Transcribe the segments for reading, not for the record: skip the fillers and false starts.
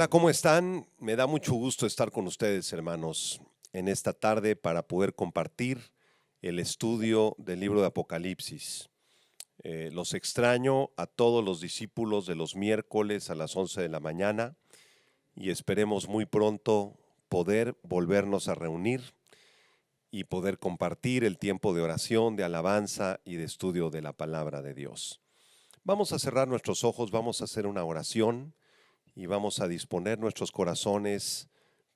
Hola, ¿cómo están? Me da mucho gusto estar con ustedes, hermanos, en esta tarde para poder compartir el estudio del libro de Apocalipsis. Los extraño a todos los discípulos de los miércoles a las 11 de la mañana y esperemos muy pronto poder volvernos a reunir y poder compartir el tiempo de oración, de alabanza y de estudio de la palabra de Dios. Vamos a cerrar nuestros ojos, vamos a hacer una oración y vamos a disponer nuestros corazones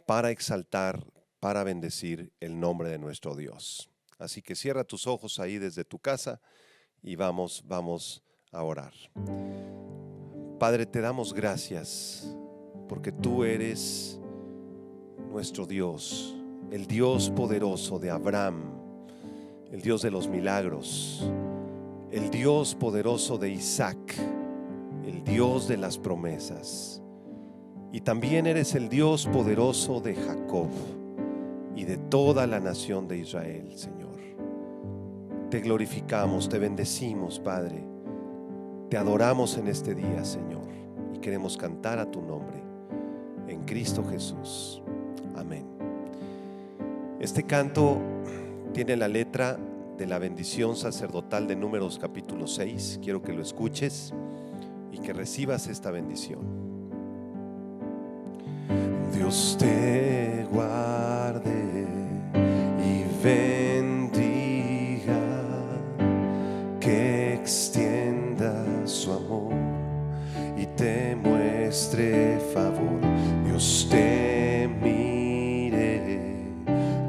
para exaltar, para bendecir el nombre de nuestro Dios. Así que cierra tus ojos ahí desde tu casa y vamos a orar. Padre, te damos gracias porque tú eres nuestro Dios, el Dios poderoso de Abraham, el Dios de los milagros, el Dios poderoso de Isaac, el Dios de las promesas. Y también eres el Dios poderoso de Jacob y de toda la nación de Israel, Señor. Te glorificamos, te bendecimos, Padre. Te adoramos en este día, Señor, y queremos cantar a tu nombre, en Cristo Jesús. Amén. Este canto tiene la letra de la bendición sacerdotal de Números capítulo 6. Quiero que lo escuches y que recibas esta bendición. Dios te guarde y bendiga, que extienda su amor y te muestre favor. Dios te mire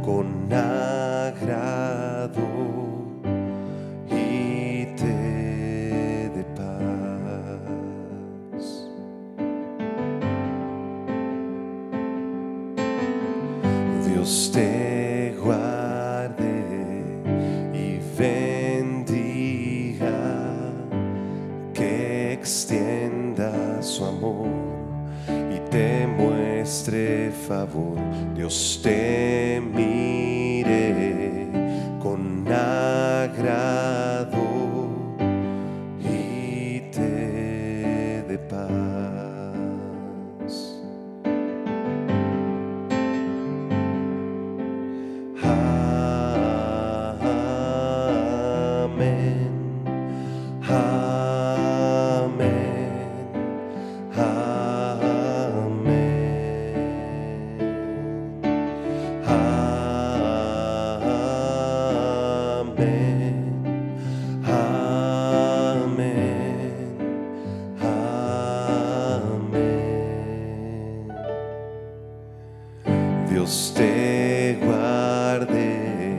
con agrado y te dé paz. Dios te guarde y bendiga, que extienda su amor y te muestre favor. Dios te mire con agrado y te dé paz. Dios te guarde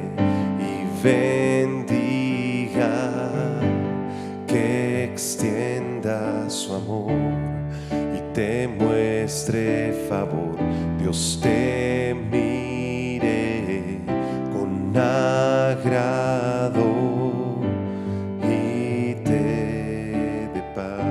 y bendiga, que extienda su amor y te muestre favor. Dios te mire con agrado y te dé paz.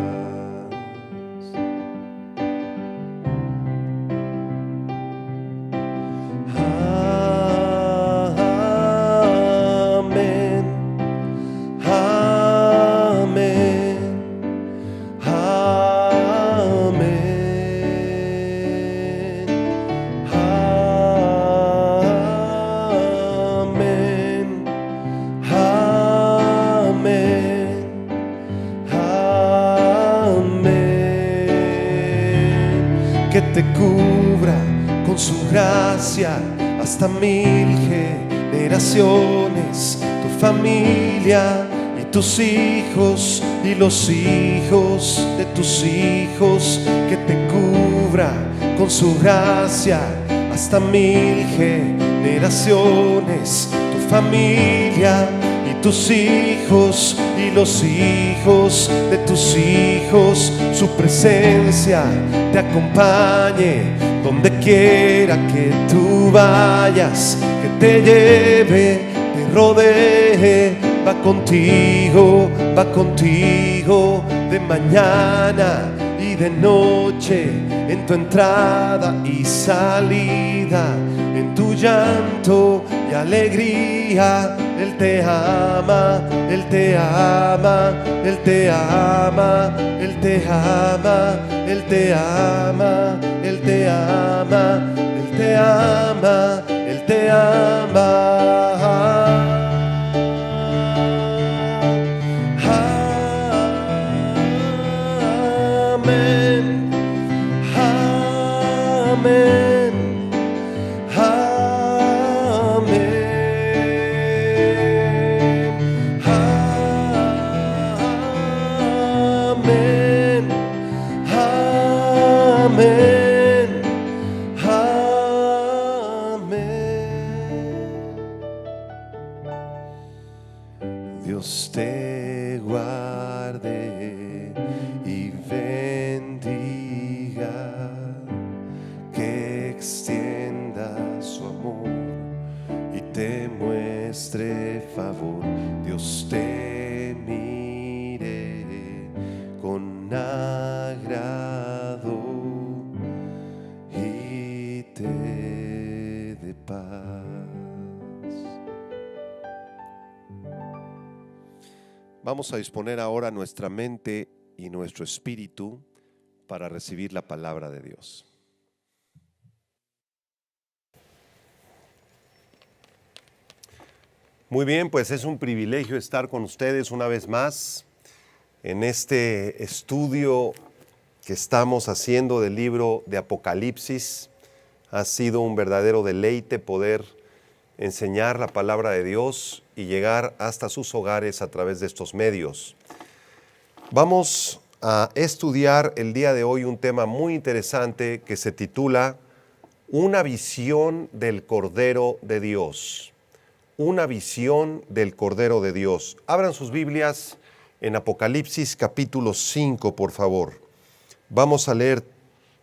Que te cubra con su gracia hasta 1000 generaciones, tu familia y tus hijos y los hijos de tus hijos. Que te cubra con su gracia hasta 1000 generaciones, tu familia y tus hijos y los hijos de tus hijos. Su presencia te acompañe donde quiera que tú vayas, que te lleve, te rodee, va contigo de mañana y de noche, en tu entrada y salida, en tu llanto y alegría. Él te ama, Él te ama, Él te ama, Él te ama, Él te ama, Él te ama, Él te ama, Él te ama. Amén, amén, amén, amén, amén, amén. Dios te guarde y bendiga, que extienda su amor y te muestre favor. Dios te mire con agrado y te dé paz. Vamos a disponer ahora nuestra mente y nuestro espíritu para recibir la palabra de Dios. Muy bien, pues es un privilegio estar con ustedes una vez más en este estudio que estamos haciendo del libro de Apocalipsis. Ha sido un verdadero deleite poder enseñar la palabra de Dios y llegar hasta sus hogares a través de estos medios. Vamos a estudiar el día de hoy un tema muy interesante que se titula Una visión del Cordero de Dios. Una visión del Cordero de Dios. Abran sus Biblias en Apocalipsis capítulo 5, por favor. Vamos a leer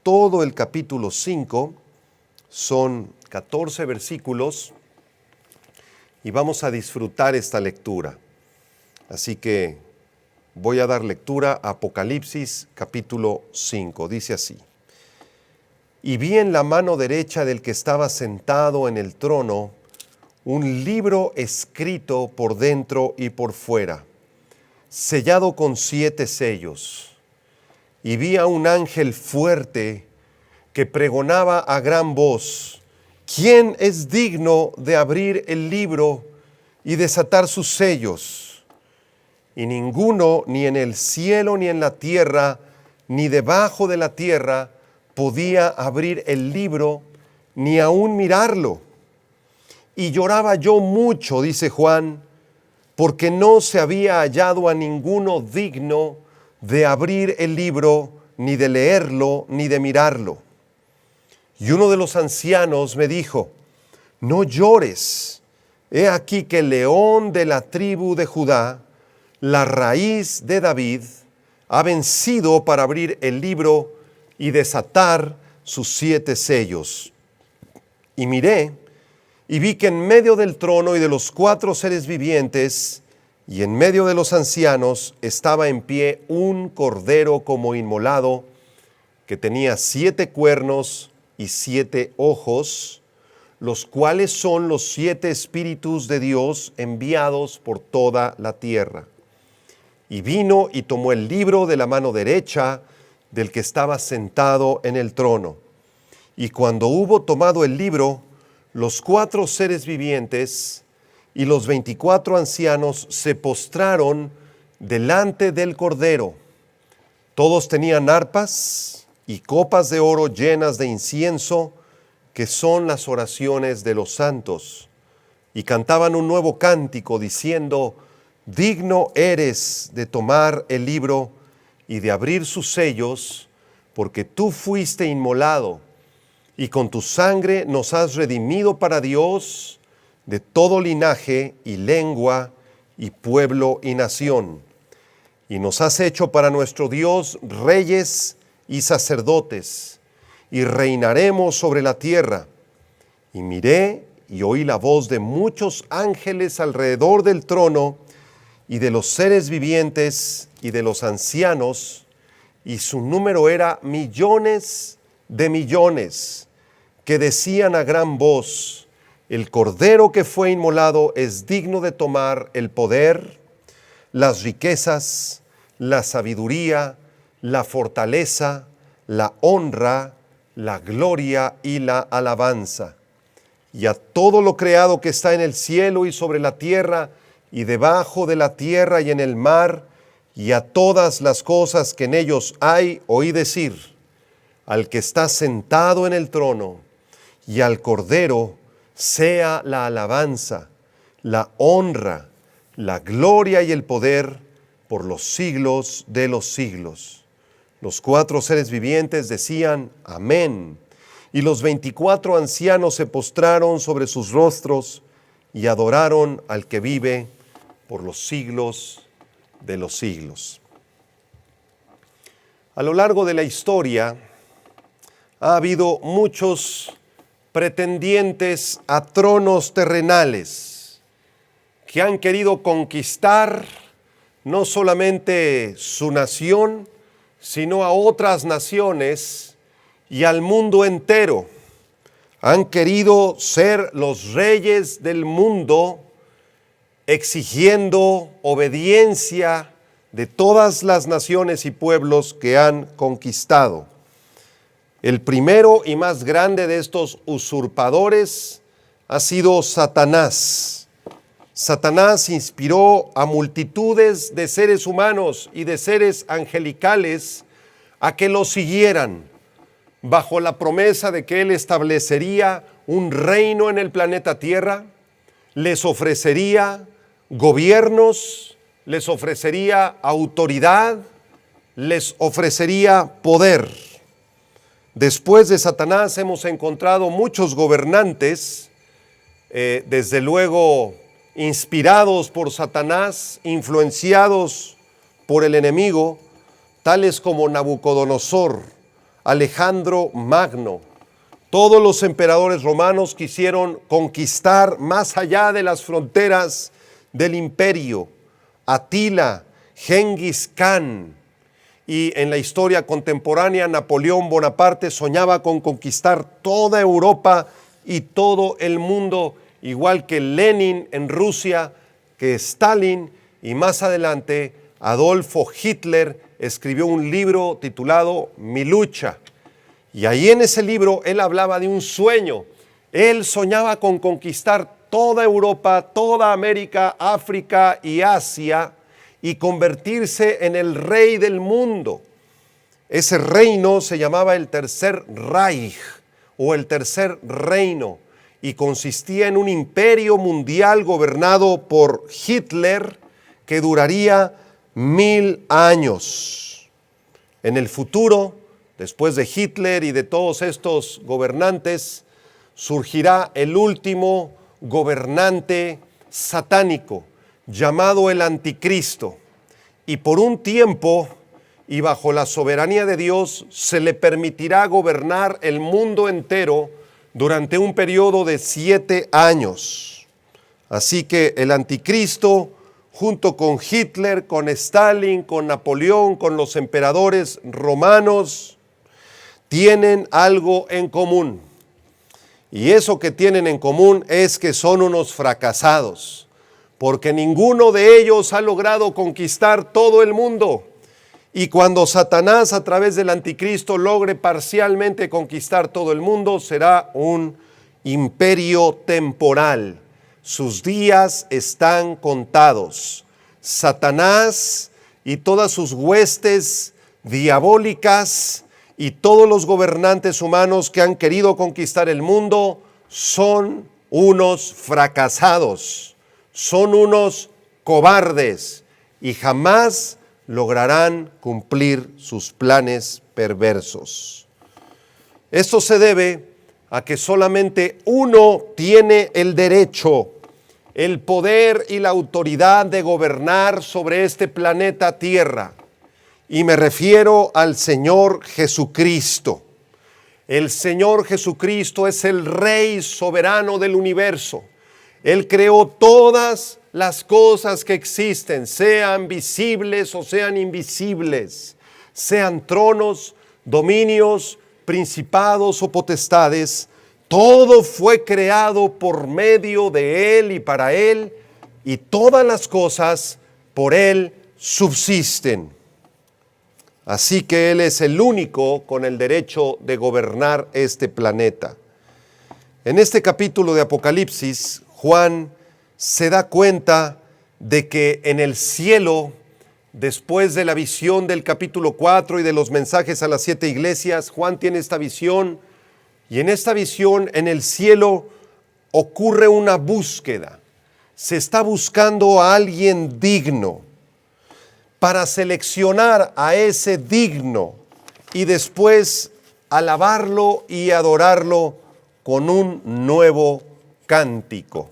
todo el capítulo 5. Son 14 versículos y vamos a disfrutar esta lectura. Así que voy a dar lectura a Apocalipsis capítulo 5. Dice así: Y vi en la mano derecha del que estaba sentado en el trono un libro escrito por dentro y por fuera, sellado con 7 sellos. Y vi a un ángel fuerte que pregonaba a gran voz: ¿Quién es digno de abrir el libro y desatar sus sellos? Y ninguno, ni en el cielo, ni en la tierra, ni debajo de la tierra, podía abrir el libro, ni aún mirarlo. Y lloraba yo mucho, dice Juan, porque no se había hallado a ninguno digno de abrir el libro, ni de leerlo, ni de mirarlo. Y uno de los ancianos me dijo: no llores, he aquí que el león de la tribu de Judá, la raíz de David, ha vencido para abrir el libro y desatar sus 7 sellos. Y miré, y vi que en medio del trono y de los 4 seres vivientes, y en medio de los ancianos, estaba en pie un cordero como inmolado, que tenía 7 cuernos y 7 ojos, los cuales son los 7 espíritus de Dios enviados por toda la tierra. Y vino y tomó el libro de la mano derecha del que estaba sentado en el trono. Y cuando hubo tomado el libro, los 4 seres vivientes y los 24 ancianos se postraron delante del Cordero. Todos tenían arpas y copas de oro llenas de incienso, que son las oraciones de los santos. Y cantaban un nuevo cántico diciendo: digno eres de tomar el libro y de abrir sus sellos, porque tú fuiste inmolado, y con tu sangre nos has redimido para Dios de todo linaje y lengua y pueblo y nación. Y nos has hecho para nuestro Dios reyes y sacerdotes, y reinaremos sobre la tierra. Y miré y oí la voz de muchos ángeles alrededor del trono, y de los seres vivientes y de los ancianos, y su número era millones de millones, que decían a gran voz: El Cordero que fue inmolado es digno de tomar el poder, las riquezas, la sabiduría, la fortaleza, la honra, la gloria y la alabanza. Y a todo lo creado que está en el cielo y sobre la tierra y debajo de la tierra y en el mar, y a todas las cosas que en ellos hay, oí decir, al que está sentado en el trono y al Cordero sea la alabanza, la honra, la gloria y el poder por los siglos de los siglos. Los 4 seres vivientes decían, amén. Y los 24 ancianos se postraron sobre sus rostros y adoraron al que vive por los siglos de los siglos. A lo largo de la historia ha habido muchos pretendientes a tronos terrenales que han querido conquistar no solamente su nación, sino a otras naciones y al mundo entero. Han querido ser los reyes del mundo, exigiendo obediencia de todas las naciones y pueblos que han conquistado. El primero y más grande de estos usurpadores ha sido Satanás. Satanás inspiró a multitudes de seres humanos y de seres angelicales a que lo siguieran, bajo la promesa de que él establecería un reino en el planeta Tierra, les ofrecería gobiernos, les ofrecería autoridad, les ofrecería poder. Después de Satanás hemos encontrado muchos gobernantes, desde luego inspirados por Satanás, influenciados por el enemigo, tales como Nabucodonosor, Alejandro Magno. Todos los emperadores romanos quisieron conquistar más allá de las fronteras del imperio. Atila, Gengis Khan, y en la historia contemporánea Napoleón Bonaparte soñaba con conquistar toda Europa y todo el mundo, igual que Lenin en Rusia, que Stalin, y más adelante Adolfo Hitler escribió un libro titulado Mi lucha. Y ahí en ese libro él hablaba de un sueño. Él soñaba con conquistar toda Europa, toda América, África y Asia y convertirse en el rey del mundo. Ese reino se llamaba el Tercer Reich o el Tercer Reino y consistía en un imperio mundial gobernado por Hitler que duraría 1000 años. En el futuro, después de Hitler y de todos estos gobernantes, surgirá el último gobernante satánico, llamado el Anticristo, y por un tiempo y bajo la soberanía de Dios se le permitirá gobernar el mundo entero durante un periodo de 7 años. Así que el Anticristo, junto con Hitler, con Stalin, con Napoleón, con los emperadores romanos, tienen algo en común. Y eso que tienen en común es que son unos fracasados, porque ninguno de ellos ha logrado conquistar todo el mundo. Y cuando Satanás a través del Anticristo logre parcialmente conquistar todo el mundo, será un imperio temporal. Sus días están contados. Satanás y todas sus huestes diabólicas y todos los gobernantes humanos que han querido conquistar el mundo son unos fracasados. Son unos cobardes y jamás lograrán cumplir sus planes perversos. Esto se debe a que solamente uno tiene el derecho, el poder y la autoridad de gobernar sobre este planeta Tierra. Y me refiero al Señor Jesucristo. El Señor Jesucristo es el Rey soberano del universo. Él creó todas las cosas que existen, sean visibles o sean invisibles, sean tronos, dominios, principados o potestades. Todo fue creado por medio de Él y para Él, y todas las cosas por Él subsisten. Así que Él es el único con el derecho de gobernar este planeta. En este capítulo de Apocalipsis, Juan se da cuenta de que en el cielo, después de la visión del capítulo 4 y de los mensajes a las 7 iglesias, Juan tiene esta visión, y en esta visión en el cielo ocurre una búsqueda. Se está buscando a alguien digno para seleccionar a ese digno y después alabarlo y adorarlo con un nuevo cántico.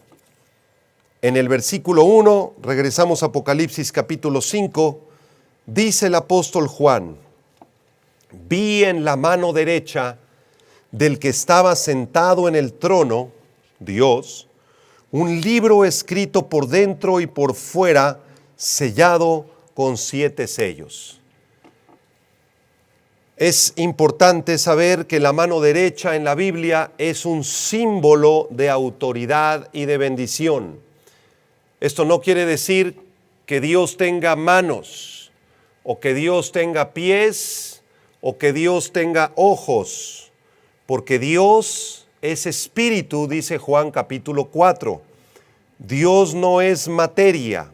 En el versículo 1, regresamos a Apocalipsis capítulo 5, dice el apóstol Juan: vi en la mano derecha del que estaba sentado en el trono, Dios, un libro escrito por dentro y por fuera, sellado con 7 sellos. Es importante saber que la mano derecha en la Biblia es un símbolo de autoridad y de bendición. Esto no quiere decir que Dios tenga manos, o que Dios tenga pies, o que Dios tenga ojos, porque Dios es espíritu, dice Juan capítulo 4. Dios no es materia.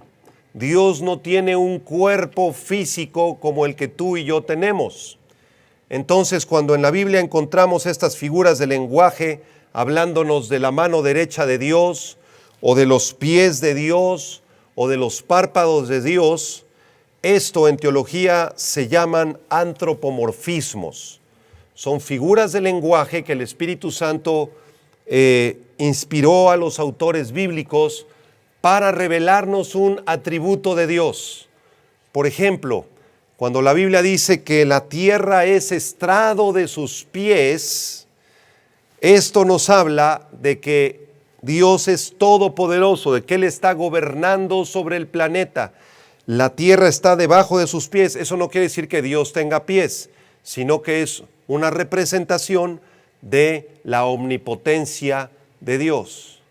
Dios no tiene un cuerpo físico como el que tú y yo tenemos. Entonces, cuando en la Biblia encontramos estas figuras de lenguaje hablándonos de la mano derecha de Dios, o de los pies de Dios, o de los párpados de Dios, esto en teología se llaman antropomorfismos. Son figuras de lenguaje que el Espíritu Santo inspiró a los autores bíblicos para revelarnos un atributo de Dios. Por ejemplo, cuando la Biblia dice que la tierra es estrado de sus pies, esto nos habla de que Dios es todopoderoso, de que Él está gobernando sobre el planeta. La tierra está debajo de sus pies. Eso no quiere decir que Dios tenga pies, sino que es una representación de la omnipotencia de Dios.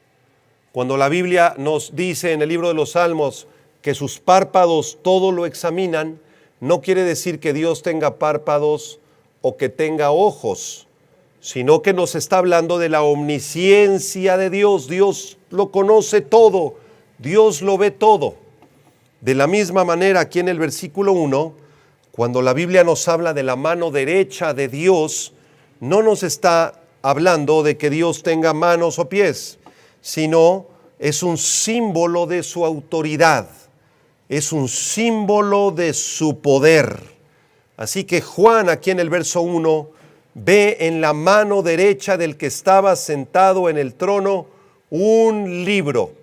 Cuando la Biblia nos dice en el libro de los Salmos que sus párpados todo lo examinan, no quiere decir que Dios tenga párpados o que tenga ojos, sino que nos está hablando de la omnisciencia de Dios. Dios lo conoce todo, Dios lo ve todo. De la misma manera, aquí en el versículo 1, cuando la Biblia nos habla de la mano derecha de Dios, no nos está hablando de que Dios tenga manos o pies, sino es un símbolo de su autoridad, es un símbolo de su poder. Así que Juan, aquí en el verso 1, ve en la mano derecha del que estaba sentado en el trono un libro.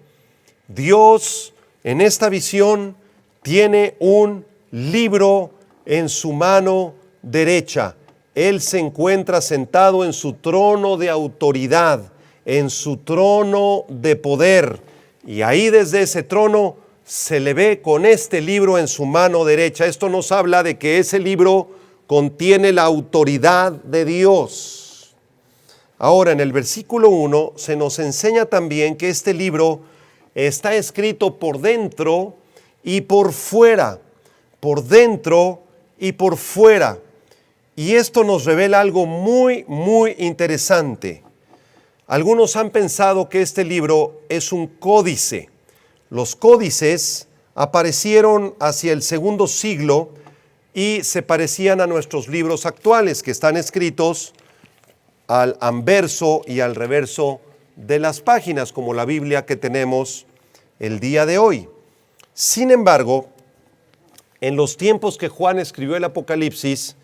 Dios en esta visión tiene un libro en su mano derecha. Él se encuentra sentado en su trono de autoridad, en su trono de poder, y ahí desde ese trono se le ve con este libro en su mano derecha. Esto nos habla de que ese libro contiene la autoridad de Dios. Ahora, en el versículo 1 se nos enseña también que este libro está escrito por dentro y por fuera, por dentro y por fuera. Y esto nos revela algo muy, muy interesante. Algunos han pensado que este libro es un códice. Los códices aparecieron hacia el segundo siglo y se parecían a nuestros libros actuales, que están escritos al anverso y al reverso de las páginas, como la Biblia que tenemos el día de hoy. Sin embargo, en los tiempos que Juan escribió el Apocalipsis,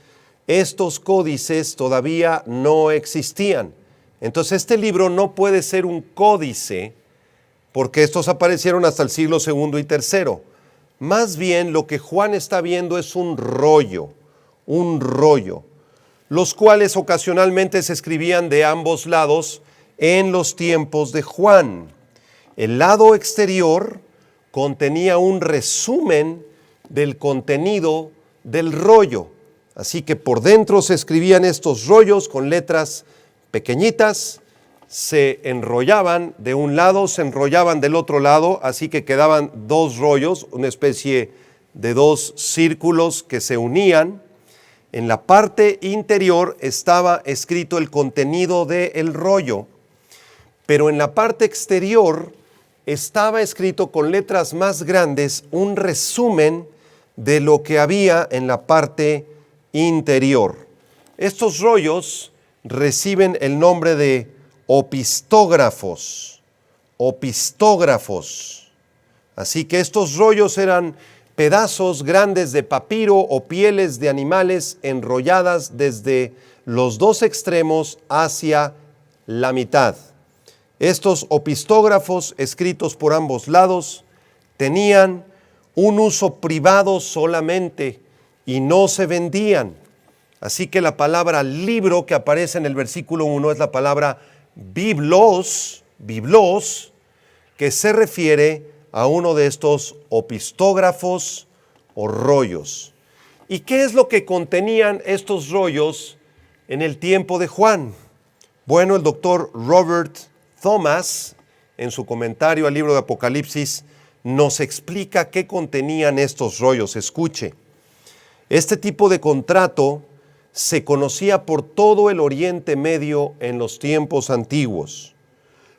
estos códices todavía no existían. Entonces este libro no puede ser un códice, porque estos aparecieron hasta el siglo segundo y tercero. Más bien lo que Juan está viendo es un rollo, los cuales ocasionalmente se escribían de ambos lados en los tiempos de Juan. El lado exterior contenía un resumen del contenido del rollo. Así que por dentro se escribían estos rollos con letras pequeñitas se enrollaban de un lado, se enrollaban del otro lado, así que quedaban dos rollos, una especie de dos círculos que se unían. En la parte interior estaba escrito el contenido del rollo, pero en la parte exterior estaba escrito con letras más grandes un resumen de lo que había en la parte interior. Estos rollos reciben el nombre de opistógrafos. Así que estos rollos eran pedazos grandes de papiro o pieles de animales enrolladas desde los dos extremos hacia la mitad. Estos opistógrafos, escritos por ambos lados, tenían un uso privado solamente y no se vendían. Así que la palabra libro que aparece en el versículo 1 es la palabra biblos, que se refiere a uno de estos opistógrafos o rollos. ¿Y qué es lo que contenían estos rollos en el tiempo de Juan? Bueno, el doctor Robert Thomas, en su comentario al libro de Apocalipsis, nos explica qué contenían estos rollos. Escuche, este tipo de contrato se conocía por todo el Oriente Medio en los tiempos antiguos.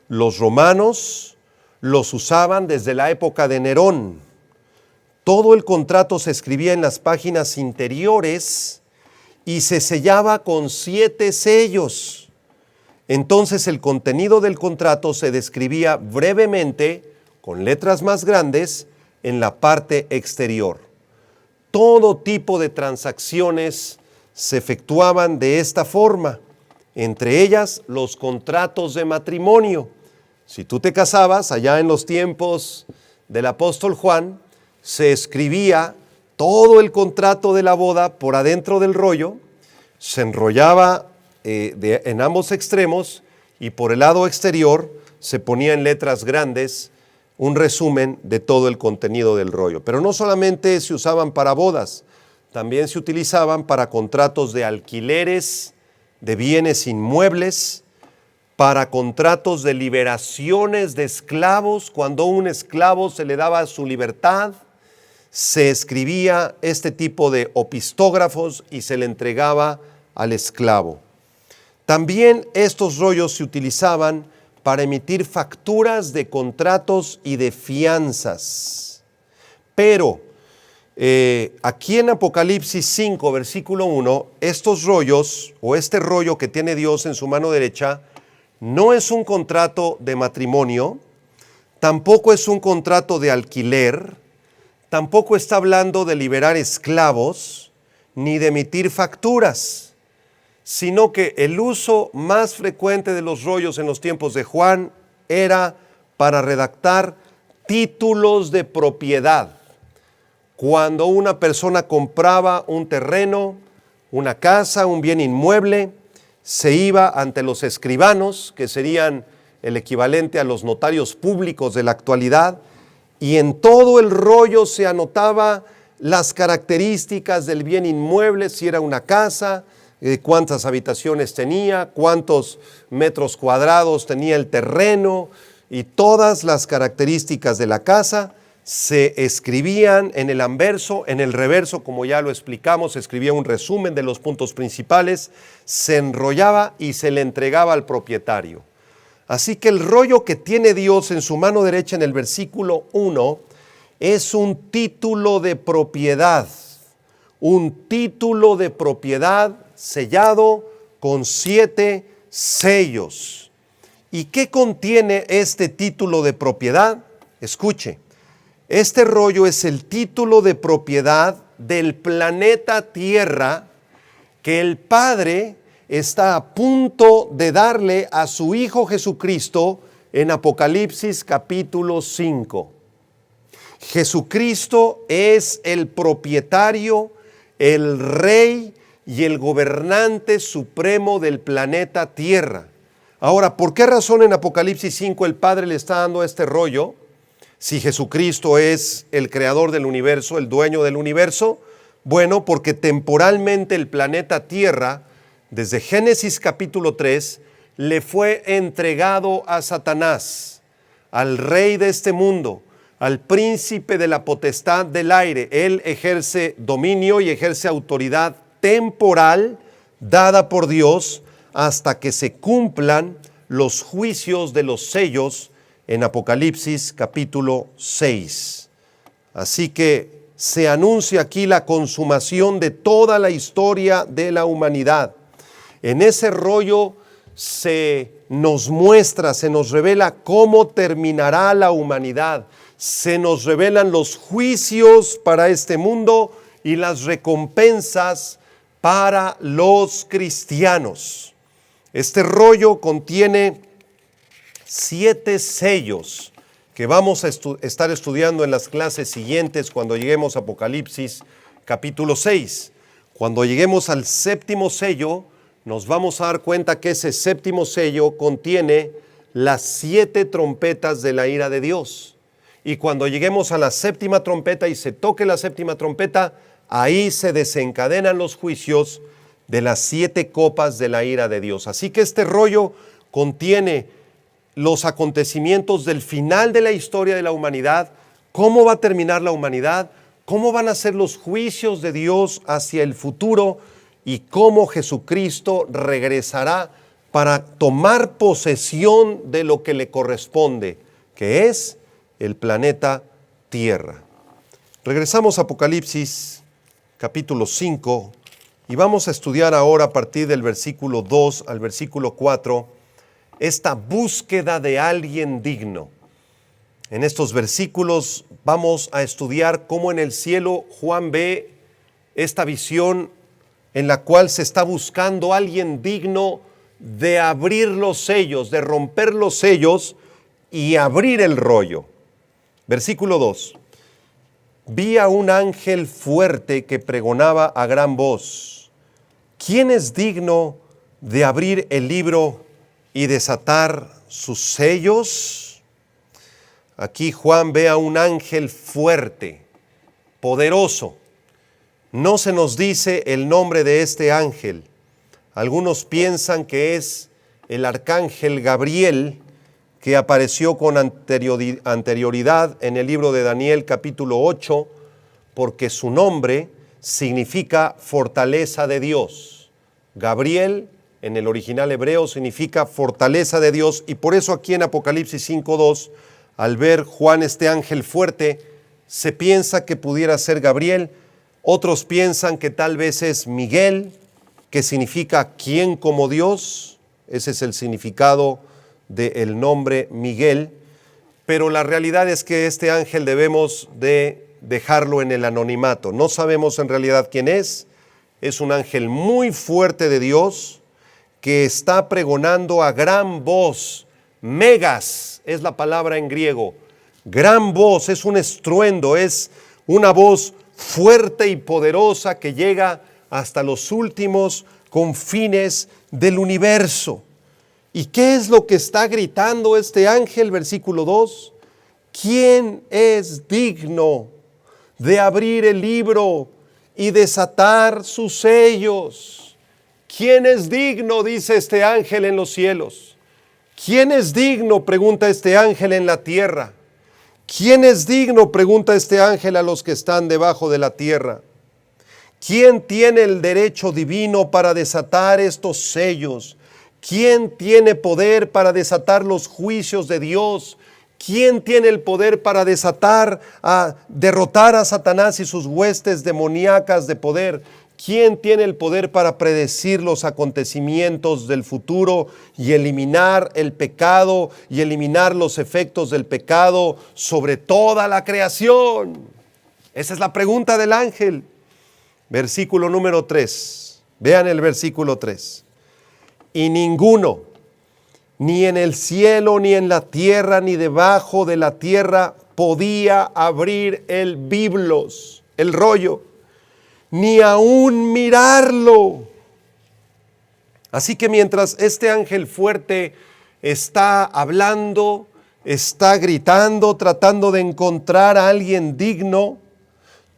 Los romanos los usaban desde la época de Nerón. Todo el contrato se escribía en las páginas interiores y se sellaba con 7 sellos. Entonces el contenido del contrato se describía brevemente, con letras más grandes, en la parte exterior. Todo tipo de transacciones se efectuaban de esta forma, entre ellas los contratos de matrimonio. Si tú te casabas allá en los tiempos del apóstol Juan, se escribía todo el contrato de la boda por adentro del rollo, se enrollaba en ambos extremos y por el lado exterior se ponía en letras grandes un resumen de todo el contenido del rollo. Pero no solamente se usaban para bodas, también se utilizaban para contratos de alquileres, de bienes inmuebles, para contratos de liberaciones de esclavos. Cuando a un esclavo se le daba su libertad, se escribía este tipo de opistógrafos y se le entregaba al esclavo. También estos rollos se utilizaban para emitir facturas de contratos y de fianzas. Pero aquí en Apocalipsis 5, versículo 1, estos rollos o este rollo que tiene Dios en su mano derecha no es un contrato de matrimonio, tampoco es un contrato de alquiler, tampoco está hablando de liberar esclavos ni de emitir facturas, sino que el uso más frecuente de los rollos en los tiempos de Juan era para redactar títulos de propiedad. Cuando una persona compraba un terreno, una casa, un bien inmueble, se iba ante los escribanos, que serían el equivalente a los notarios públicos de la actualidad, y en todo el rollo se anotaba las características del bien inmueble, si era una casa, cuántas habitaciones tenía, cuántos metros cuadrados tenía el terreno y todas las características de la casa se escribían en el anverso. En el reverso, como ya lo explicamos, se escribía un resumen de los puntos principales, se enrollaba y se le entregaba al propietario. Así que el rollo que tiene Dios en su mano derecha en el versículo 1 es un título de propiedad, sellado con 7 sellos. ¿Y qué contiene este título de propiedad? Escuche, este rollo es el título de propiedad del planeta Tierra que el Padre está a punto de darle a su Hijo Jesucristo en Apocalipsis capítulo 5. Jesucristo es el propietario, el rey y el gobernante supremo del planeta Tierra. Ahora, ¿por qué razón en Apocalipsis 5 el Padre le está dando este rollo? Si Jesucristo es el creador del universo, el dueño del universo, bueno, porque temporalmente el planeta Tierra, desde Génesis capítulo 3, le fue entregado a Satanás, al rey de este mundo, al príncipe de la potestad del aire. Él ejerce dominio y ejerce autoridad temporal dada por Dios hasta que se cumplan los juicios de los sellos en Apocalipsis capítulo 6. Así que se anuncia aquí la consumación de toda la historia de la humanidad. En ese rollo se nos muestra, se nos revela cómo terminará la humanidad. Se nos revelan los juicios para este mundo y las recompensas para los cristianos. Este rollo contiene 7 sellos que vamos a estar estudiando en las clases siguientes cuando lleguemos a Apocalipsis capítulo 6. Cuando lleguemos al 7º sello, nos vamos a dar cuenta que ese 7º sello contiene las 7 trompetas de la ira de Dios. Y cuando lleguemos a la 7ª trompeta y se toque la 7ª trompeta, ahí se desencadenan los juicios de las 7 copas de la ira de Dios. Así que este rollo contiene los acontecimientos del final de la historia de la humanidad, cómo va a terminar la humanidad, cómo van a ser los juicios de Dios hacia el futuro y cómo Jesucristo regresará para tomar posesión de lo que le corresponde, que es el planeta Tierra. Regresamos a Apocalipsis capítulo 5 y vamos a estudiar ahora a partir del versículo 2 al versículo 4 esta búsqueda de alguien digno. En estos versículos vamos a estudiar cómo en el cielo Juan ve esta visión en la cual se está buscando alguien digno de abrir los sellos, de romper los sellos y abrir el rollo. Versículo 2. Vi a un ángel fuerte que pregonaba a gran voz: ¿quién es digno de abrir el libro y desatar sus sellos? Aquí Juan ve a un ángel fuerte, poderoso. No se nos dice el nombre de este ángel. Algunos piensan que es el arcángel Gabriel, que apareció con anterioridad en el libro de Daniel capítulo 8, porque su nombre significa fortaleza de Dios. Gabriel en el original hebreo significa fortaleza de Dios, y por eso aquí en Apocalipsis 5:2, al ver Juan este ángel fuerte, se piensa que pudiera ser Gabriel. Otros piensan que tal vez es Miguel, que significa ¿quién como Dios? Ese es el significado del nombre Miguel. Pero la realidad es que este ángel debemos de dejarlo en el anonimato. No sabemos en realidad quién es. Es un ángel muy fuerte de Dios que está pregonando a gran voz. Megas es la palabra en griego. Gran voz, es un estruendo, es una voz fuerte y poderosa que llega hasta los últimos confines del universo. ¿Y qué es lo que está gritando este ángel? Versículo 2. ¿Quién es digno de abrir el libro y desatar sus sellos? ¿Quién es digno?, dice este ángel en los cielos. ¿Quién es digno?, pregunta este ángel en la tierra. ¿Quién es digno?, pregunta este ángel a los que están debajo de la tierra. ¿Quién tiene el derecho divino para desatar estos sellos? ¿Quién tiene poder para desatar los juicios de Dios? ¿Quién tiene el poder para derrotar a Satanás y sus huestes demoníacas de poder? ¿Quién tiene el poder para predecir los acontecimientos del futuro y eliminar el pecado y eliminar los efectos del pecado sobre toda la creación? Esa es la pregunta del ángel. Versículo número 3. Vean el versículo 3. Y ninguno, ni en el cielo, ni en la tierra, ni debajo de la tierra, podía abrir el biblos, el rollo, ni aún mirarlo. Así que mientras este ángel fuerte está hablando, está gritando, tratando de encontrar a alguien digno,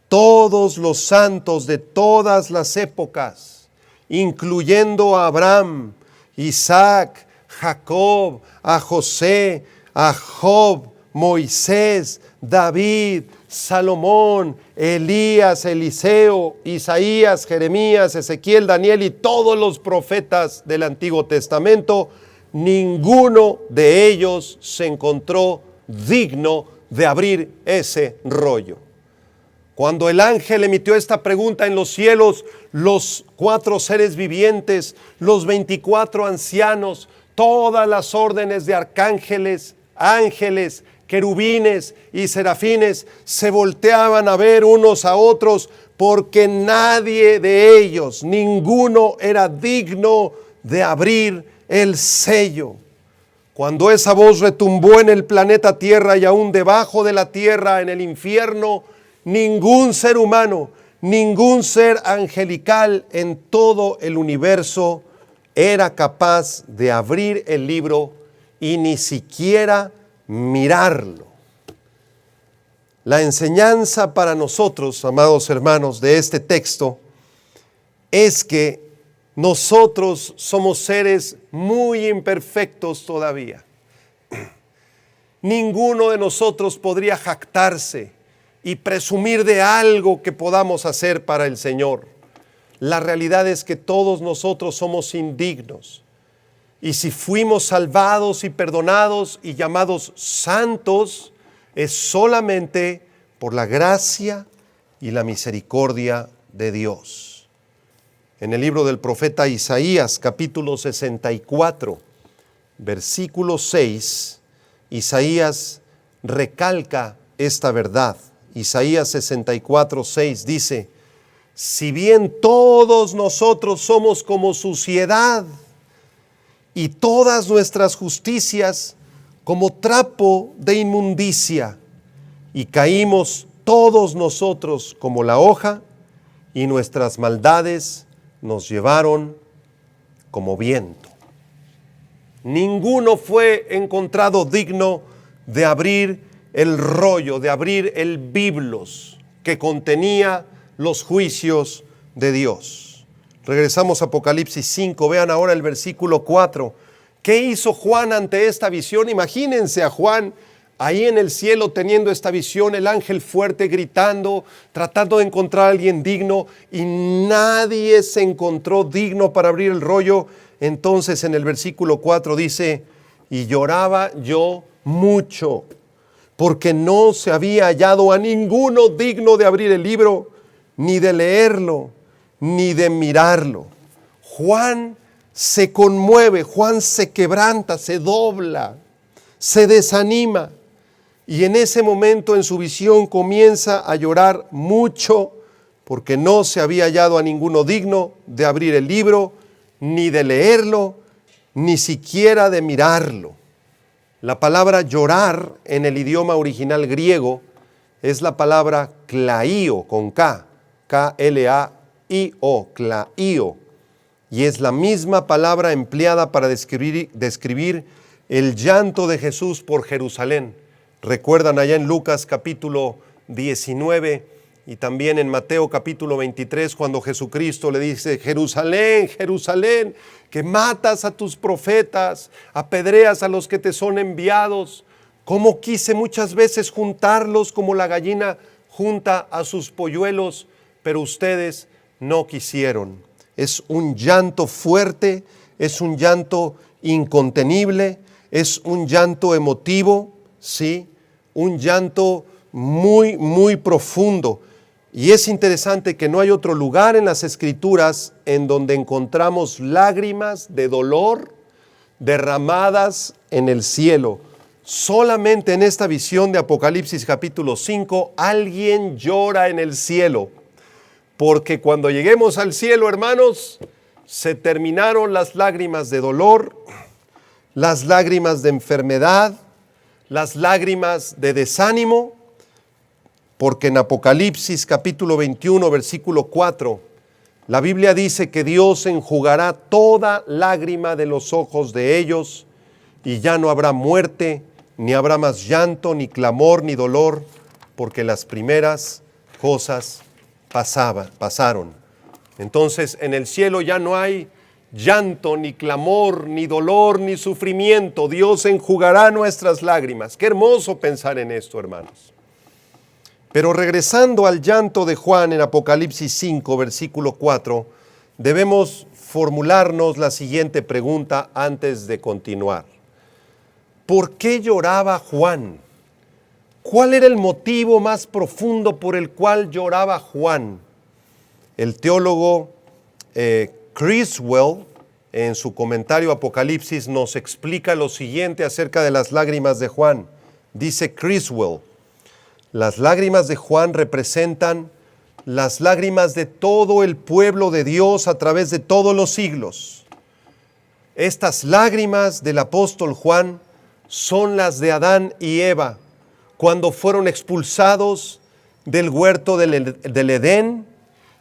todos los santos de todas las épocas, incluyendo a Abraham, Isaac, Jacob, a José, a Job, Moisés, David, Salomón, Elías, Eliseo, Isaías, Jeremías, Ezequiel, Daniel y todos los profetas del Antiguo Testamento, ninguno de ellos se encontró digno de abrir ese rollo. Cuando el ángel emitió esta pregunta en los cielos, los 4 seres vivientes, los 24 ancianos, todas las órdenes de arcángeles, ángeles, querubines y serafines se volteaban a ver unos a otros porque nadie de ellos, ninguno era digno de abrir el sello. Cuando esa voz retumbó en el planeta Tierra y aún debajo de la tierra, en el infierno, ningún ser humano, ningún ser angelical en todo el universo era capaz de abrir el libro y ni siquiera mirarlo. La enseñanza para nosotros, amados hermanos, de este texto es que nosotros somos seres muy imperfectos todavía. Ninguno de nosotros podría jactarse y presumir de algo que podamos hacer para el Señor. La realidad es que todos nosotros somos indignos. Y si fuimos salvados y perdonados y llamados santos, es solamente por la gracia y la misericordia de Dios. En el libro del profeta Isaías, capítulo 64, versículo 6, Isaías recalca esta verdad. Isaías 64, 6 dice: si bien todos nosotros somos como suciedad y todas nuestras justicias como trapo de inmundicia, y caímos todos nosotros como la hoja, y nuestras maldades nos llevaron como viento. Ninguno fue encontrado digno de abrir el rollo, de abrir el biblos que contenía los juicios de Dios. Regresamos a Apocalipsis 5, vean ahora el versículo 4. ¿Qué hizo Juan ante esta visión? Imagínense a Juan ahí en el cielo teniendo esta visión, el ángel fuerte gritando, tratando de encontrar a alguien digno, y nadie se encontró digno para abrir el rollo. Entonces en el versículo 4 dice: y lloraba yo mucho, porque no se había hallado a ninguno digno de abrir el libro, ni de leerlo, ni de mirarlo. Juan se conmueve, Juan se quebranta, se dobla, se desanima, y en ese momento en su visión comienza a llorar mucho, porque no se había hallado a ninguno digno de abrir el libro, ni de leerlo, ni siquiera de mirarlo. La palabra llorar en el idioma original griego es la palabra klaio, con K, K-L-A-I-O, klaio, y es la misma palabra empleada para describir el llanto de Jesús por Jerusalén. Recuerdan allá en Lucas capítulo 19 y también en Mateo capítulo 23, cuando Jesucristo le dice: Jerusalén, Jerusalén, que matas a tus profetas, apedreas a los que te son enviados. Cómo quise muchas veces juntarlos como la gallina junta a sus polluelos, pero ustedes no quisieron. Es un llanto fuerte, es un llanto incontenible, es un llanto emotivo, sí, un llanto muy, muy profundo. Y es interesante que no hay otro lugar en las Escrituras en donde encontramos lágrimas de dolor derramadas en el cielo. Solamente en esta visión de Apocalipsis capítulo 5, alguien llora en el cielo. Porque cuando lleguemos al cielo, hermanos, se terminaron las lágrimas de dolor, las lágrimas de enfermedad, las lágrimas de desánimo, porque en Apocalipsis capítulo 21, versículo 4, la Biblia dice que Dios enjugará toda lágrima de los ojos de ellos, y ya no habrá muerte, ni habrá más llanto, ni clamor, ni dolor, porque las primeras cosas pasaron. Entonces en el cielo ya no hay llanto, ni clamor, ni dolor, ni sufrimiento. Dios enjugará nuestras lágrimas. Qué hermoso pensar en esto, hermanos. Pero regresando al llanto de Juan en Apocalipsis 5, versículo 4, debemos formularnos la siguiente pregunta antes de continuar. ¿Por qué lloraba Juan? ¿Cuál era el motivo más profundo por el cual lloraba Juan? El teólogo Criswell, en su comentario Apocalipsis, nos explica lo siguiente acerca de las lágrimas de Juan. Dice Criswell: las lágrimas de Juan representan las lágrimas de todo el pueblo de Dios a través de todos los siglos. Estas lágrimas del apóstol Juan son las de Adán y Eva cuando fueron expulsados del huerto del Edén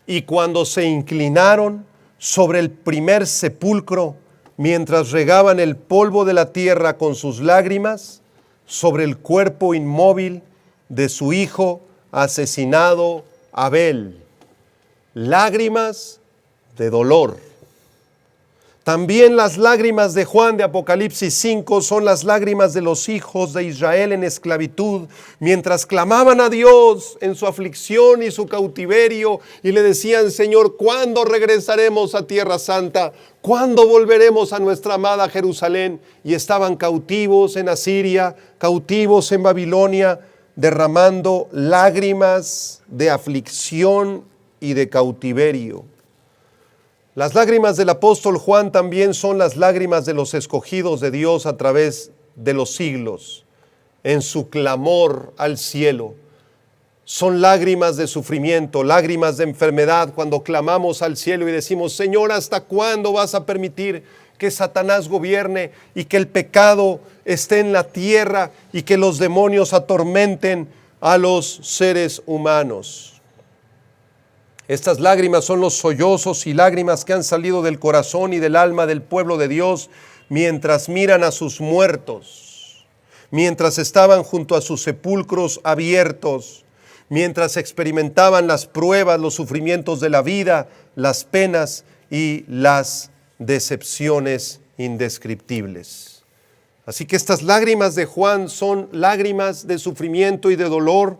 y cuando se inclinaron sobre el primer sepulcro mientras regaban el polvo de la tierra con sus lágrimas sobre el cuerpo inmóvil de su hijo asesinado Abel. Lágrimas de dolor. También las lágrimas de Juan de Apocalipsis 5 son las lágrimas de los hijos de Israel en esclavitud, mientras clamaban a Dios en su aflicción y su cautiverio y le decían: Señor, ¿cuándo regresaremos a Tierra Santa? ¿Cuándo volveremos a nuestra amada Jerusalén? Y estaban cautivos en Asiria, cautivos en Babilonia, derramando lágrimas de aflicción y de cautiverio. Las lágrimas del apóstol Juan también son las lágrimas de los escogidos de Dios a través de los siglos, en su clamor al cielo. Son lágrimas de sufrimiento, lágrimas de enfermedad, cuando clamamos al cielo y decimos: Señor, ¿hasta cuándo vas a permitir que Satanás gobierne y que el pecado esté en la tierra y que los demonios atormenten a los seres humanos? Estas lágrimas son los sollozos y lágrimas que han salido del corazón y del alma del pueblo de Dios mientras miran a sus muertos, mientras estaban junto a sus sepulcros abiertos, mientras experimentaban las pruebas, los sufrimientos de la vida, las penas y las decepciones indescriptibles. Así que estas lágrimas de Juan son lágrimas de sufrimiento y de dolor,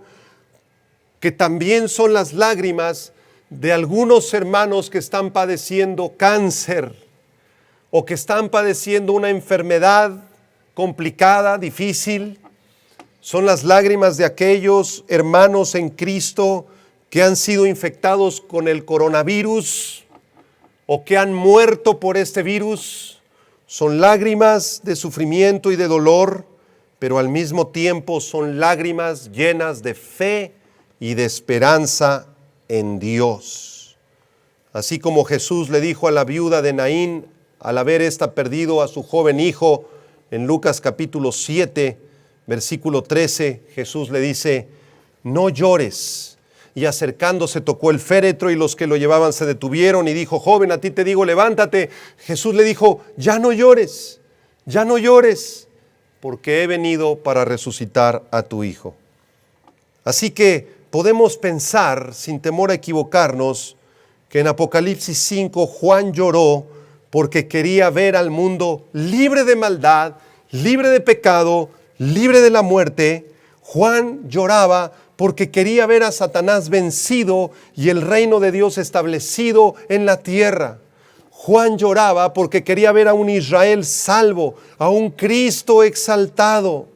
que también son las lágrimas de algunos hermanos que están padeciendo cáncer o que están padeciendo una enfermedad complicada, difícil. Son las lágrimas de aquellos hermanos en Cristo que han sido infectados con el coronavirus o que han muerto por este virus. Son lágrimas de sufrimiento y de dolor, pero al mismo tiempo son lágrimas llenas de fe y de esperanza en Dios. Así como Jesús le dijo a la viuda de Naín al haber ésta perdido a su joven hijo, en Lucas capítulo 7, versículo 13, Jesús le dice: no llores. Y acercándose tocó el féretro y los que lo llevaban se detuvieron y dijo: joven, a ti te digo, levántate. Jesús le dijo: ya no llores, porque he venido para resucitar a tu hijo. Así que podemos pensar, sin temor a equivocarnos, que en Apocalipsis 5 Juan lloró porque quería ver al mundo libre de maldad, libre de pecado, libre de la muerte. Juan lloraba porque quería ver a Satanás vencido y el reino de Dios establecido en la tierra. Juan lloraba porque quería ver a un Israel salvo, a un Cristo exaltado.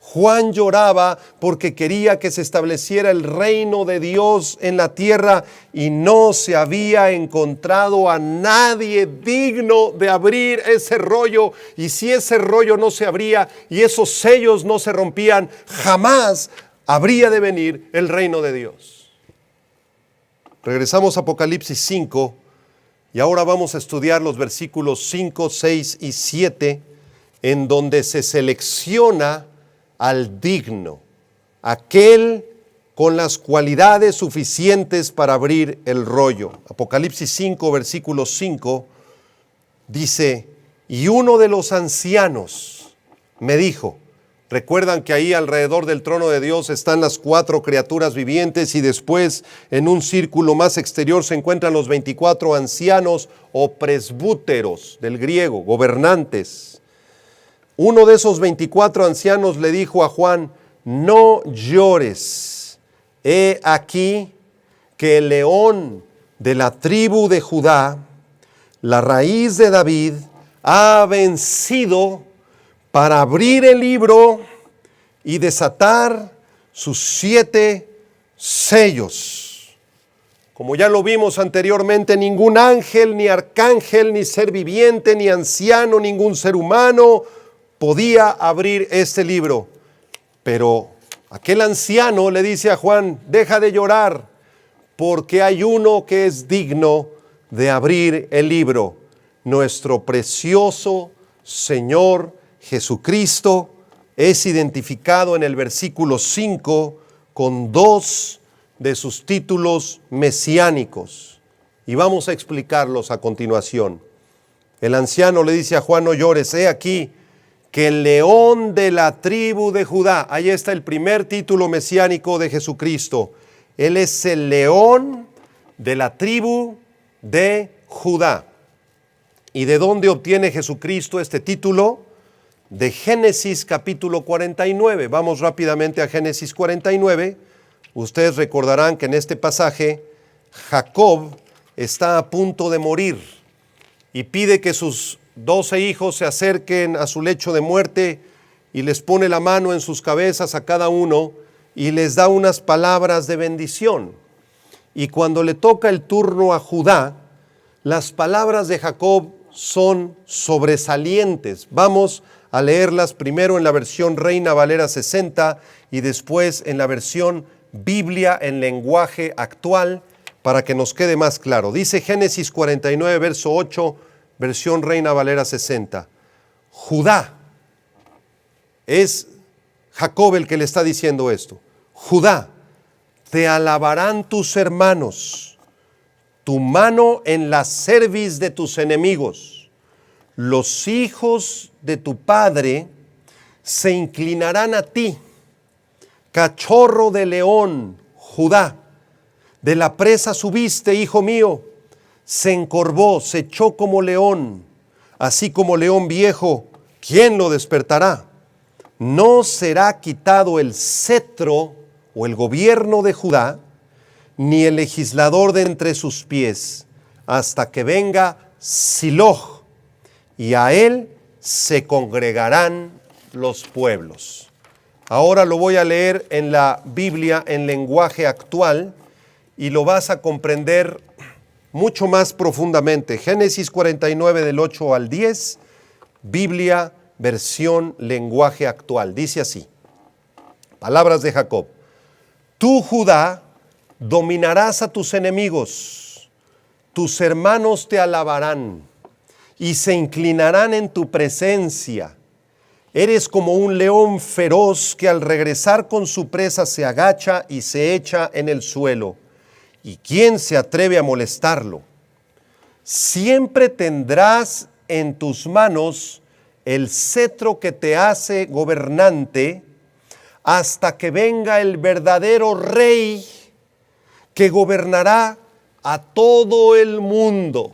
Juan lloraba porque quería que se estableciera el reino de Dios en la tierra y no se había encontrado a nadie digno de abrir ese rollo. Y si ese rollo no se abría y esos sellos no se rompían, jamás habría de venir el reino de Dios. Regresamos a Apocalipsis 5 y ahora vamos a estudiar los versículos 5, 6 y 7, en donde se selecciona al digno, aquel con las cualidades suficientes para abrir el rollo. Apocalipsis 5, versículo 5, dice: y uno de los ancianos me dijo: Recuerdan que ahí alrededor del trono de Dios están las 4 criaturas vivientes y después en un círculo más exterior se encuentran los 24 ancianos o presbúteros del griego, gobernantes. Uno de esos 24 ancianos le dijo a Juan: no llores, he aquí que el león de la tribu de Judá, la raíz de David, ha vencido para abrir el libro y desatar sus 7 sellos. Como ya lo vimos anteriormente, ningún ángel, ni arcángel, ni ser viviente, ni anciano, ningún ser humano podía abrir este libro. Pero aquel anciano le dice a Juan: deja de llorar, porque hay uno que es digno de abrir el libro, nuestro precioso Señor Jesucristo. Es identificado en el versículo 5 con 2 de sus títulos mesiánicos. Y vamos a explicarlos a continuación. El anciano le dice a Juan: no llores, he aquí que el león de la tribu de Judá, ahí está el primer título mesiánico de Jesucristo. Él es el león de la tribu de Judá. ¿Y de dónde obtiene Jesucristo este título? De Génesis capítulo 49. Vamos rápidamente a Génesis 49. Ustedes recordarán que en este pasaje Jacob está a punto de morir y pide que sus 12 hijos se acerquen a su lecho de muerte y les pone la mano en sus cabezas a cada uno y les da unas palabras de bendición. Y cuando le toca el turno a Judá, las palabras de Jacob son sobresalientes. Vamos a leerlas primero en la versión Reina Valera 60 y después en la versión Biblia en lenguaje actual para que nos quede más claro. Dice Génesis 49, verso 8, versión Reina Valera 60. Judá, es Jacob el que le está diciendo esto. Judá, te alabarán tus hermanos, tu mano en la cerviz de tus enemigos. Los hijos de tu padre se inclinarán a ti. Cachorro de león, Judá, de la presa subiste, hijo mío. Se encorvó, se echó como león, así como león viejo, ¿quién lo despertará? No será quitado el cetro o el gobierno de Judá, ni el legislador de entre sus pies, hasta que venga Siloj, y a él se congregarán los pueblos. Ahora lo voy a leer en la Biblia en lenguaje actual y lo vas a comprender mucho más profundamente. Génesis 49 del 8 al 10, Biblia versión lenguaje actual. Dice así, palabras de Jacob: tú, Judá, dominarás a tus enemigos, tus hermanos te alabarán y se inclinarán en tu presencia. Eres como un león feroz que al regresar con su presa se agacha y se echa en el suelo. ¿Y quién se atreve a molestarlo? Siempre tendrás en tus manos el cetro que te hace gobernante hasta que venga el verdadero rey que gobernará a todo el mundo.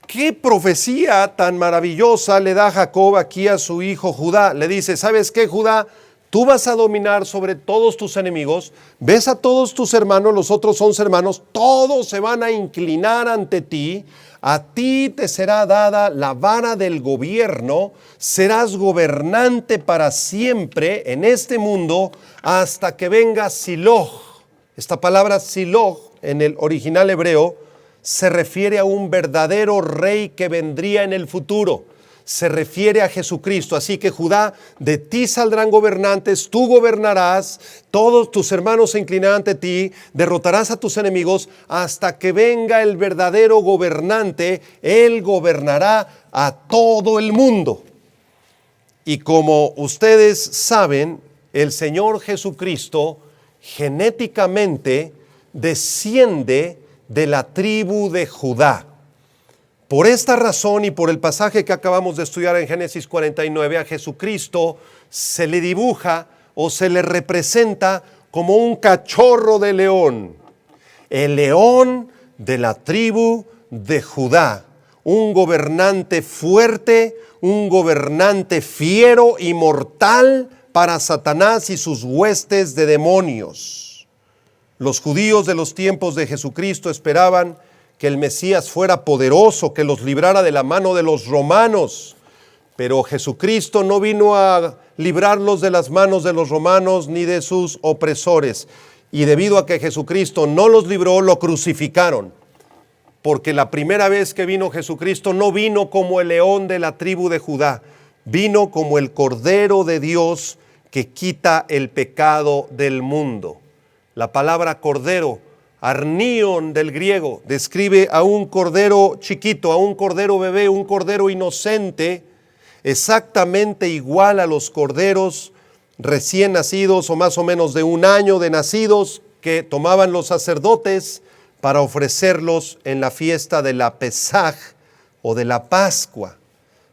¿Qué profecía tan maravillosa le da Jacob aquí a su hijo Judá? Le dice: ¿sabes qué, Judá? Tú vas a dominar sobre todos tus enemigos. Ves a todos tus hermanos, los otros 11 hermanos, todos se van a inclinar ante ti. A ti te será dada la vara del gobierno. Serás gobernante para siempre en este mundo hasta que venga Siloj. Esta palabra Siloj en el original hebreo se refiere a un verdadero rey que vendría en el futuro. Se refiere a Jesucristo. Así que Judá, de ti saldrán gobernantes, tú gobernarás, todos tus hermanos se inclinarán ante ti, derrotarás a tus enemigos hasta que venga el verdadero gobernante. Él gobernará a todo el mundo. Y como ustedes saben, el Señor Jesucristo genéticamente desciende de la tribu de Judá. Por esta razón y por el pasaje que acabamos de estudiar en Génesis 49, a Jesucristo se le dibuja o se le representa como un cachorro de león, el león de la tribu de Judá, un gobernante fuerte, un gobernante fiero y mortal para Satanás y sus huestes de demonios. Los judíos de los tiempos de Jesucristo esperaban que el Mesías fuera poderoso, que los librara de la mano de los romanos, pero Jesucristo no vino a librarlos de las manos de los romanos ni de sus opresores. Y debido a que Jesucristo no los libró, lo crucificaron. Porque la primera vez que vino Jesucristo no vino como el león de la tribu de Judá, vino como el Cordero de Dios que quita el pecado del mundo. La palabra cordero, arnion del griego, describe a un cordero chiquito, a un cordero bebé, un cordero inocente, exactamente igual a los corderos recién nacidos o más o menos de un año de nacidos que tomaban los sacerdotes para ofrecerlos en la fiesta de la Pesaj o de la Pascua.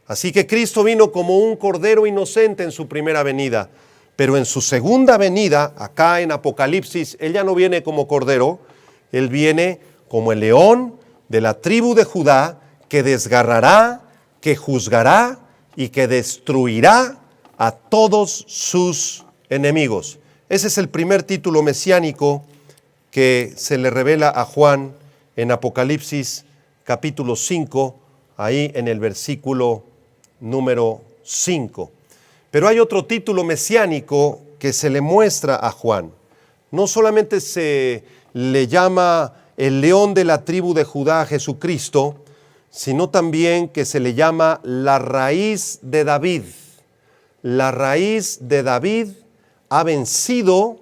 Así que Cristo vino como un cordero inocente en su primera venida, pero en su segunda venida, acá en Apocalipsis, Él ya no viene como cordero, Él viene como el león de la tribu de Judá que desgarrará, que juzgará y que destruirá a todos sus enemigos. Ese es el primer título mesiánico que se le revela a Juan en Apocalipsis capítulo 5, ahí en el versículo número 5. Pero hay otro título mesiánico que se le muestra a Juan. No solamente se le llama el león de la tribu de Judá a Jesucristo, sino también que se le llama la raíz de David. La raíz de David ha vencido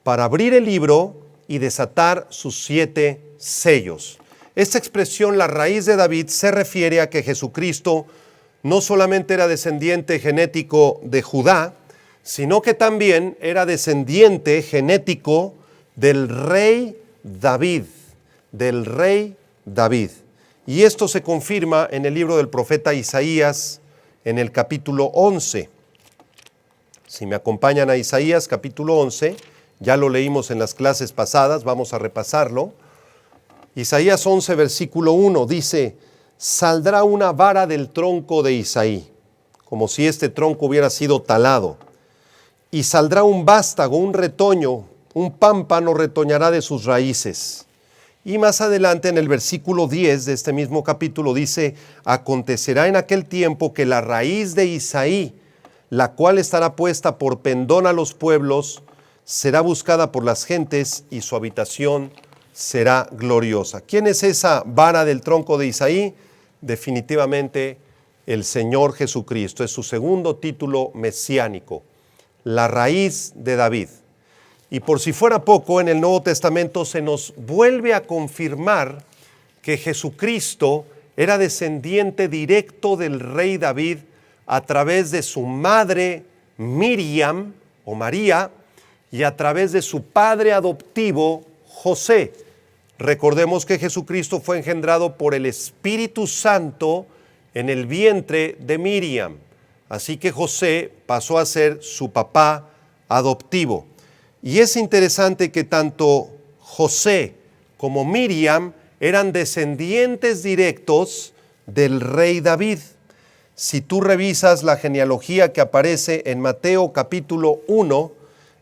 para abrir el libro y desatar sus 7 sellos. Esta expresión, la raíz de David, se refiere a que Jesucristo no solamente era descendiente genético de Judá, sino que también era descendiente genético del rey David, Y esto se confirma en el libro del profeta Isaías, en el capítulo 11. Si me acompañan a Isaías, capítulo 11, ya lo leímos en las clases pasadas, vamos a repasarlo. Isaías 11, versículo 1, dice: saldrá una vara del tronco de Isaí, como si este tronco hubiera sido talado, y saldrá un vástago, un retoño, un pámpano retoñará de sus raíces. Y más adelante en el versículo 10 de este mismo capítulo dice: acontecerá en aquel tiempo que la raíz de Isaí, la cual estará puesta por pendón a los pueblos, será buscada por las gentes y su habitación será gloriosa. ¿Quién es esa vara del tronco de Isaí? Definitivamente el Señor Jesucristo. Es su segundo título mesiánico, la raíz de David. Y por si fuera poco, en el Nuevo Testamento se nos vuelve a confirmar que Jesucristo era descendiente directo del rey David a través de su madre Miriam o María y a través de su padre adoptivo José. Recordemos que Jesucristo fue engendrado por el Espíritu Santo en el vientre de Miriam. Así que José pasó a ser su papá adoptivo. Y es interesante que tanto José como Miriam eran descendientes directos del rey David. Si tú revisas la genealogía que aparece en Mateo capítulo 1,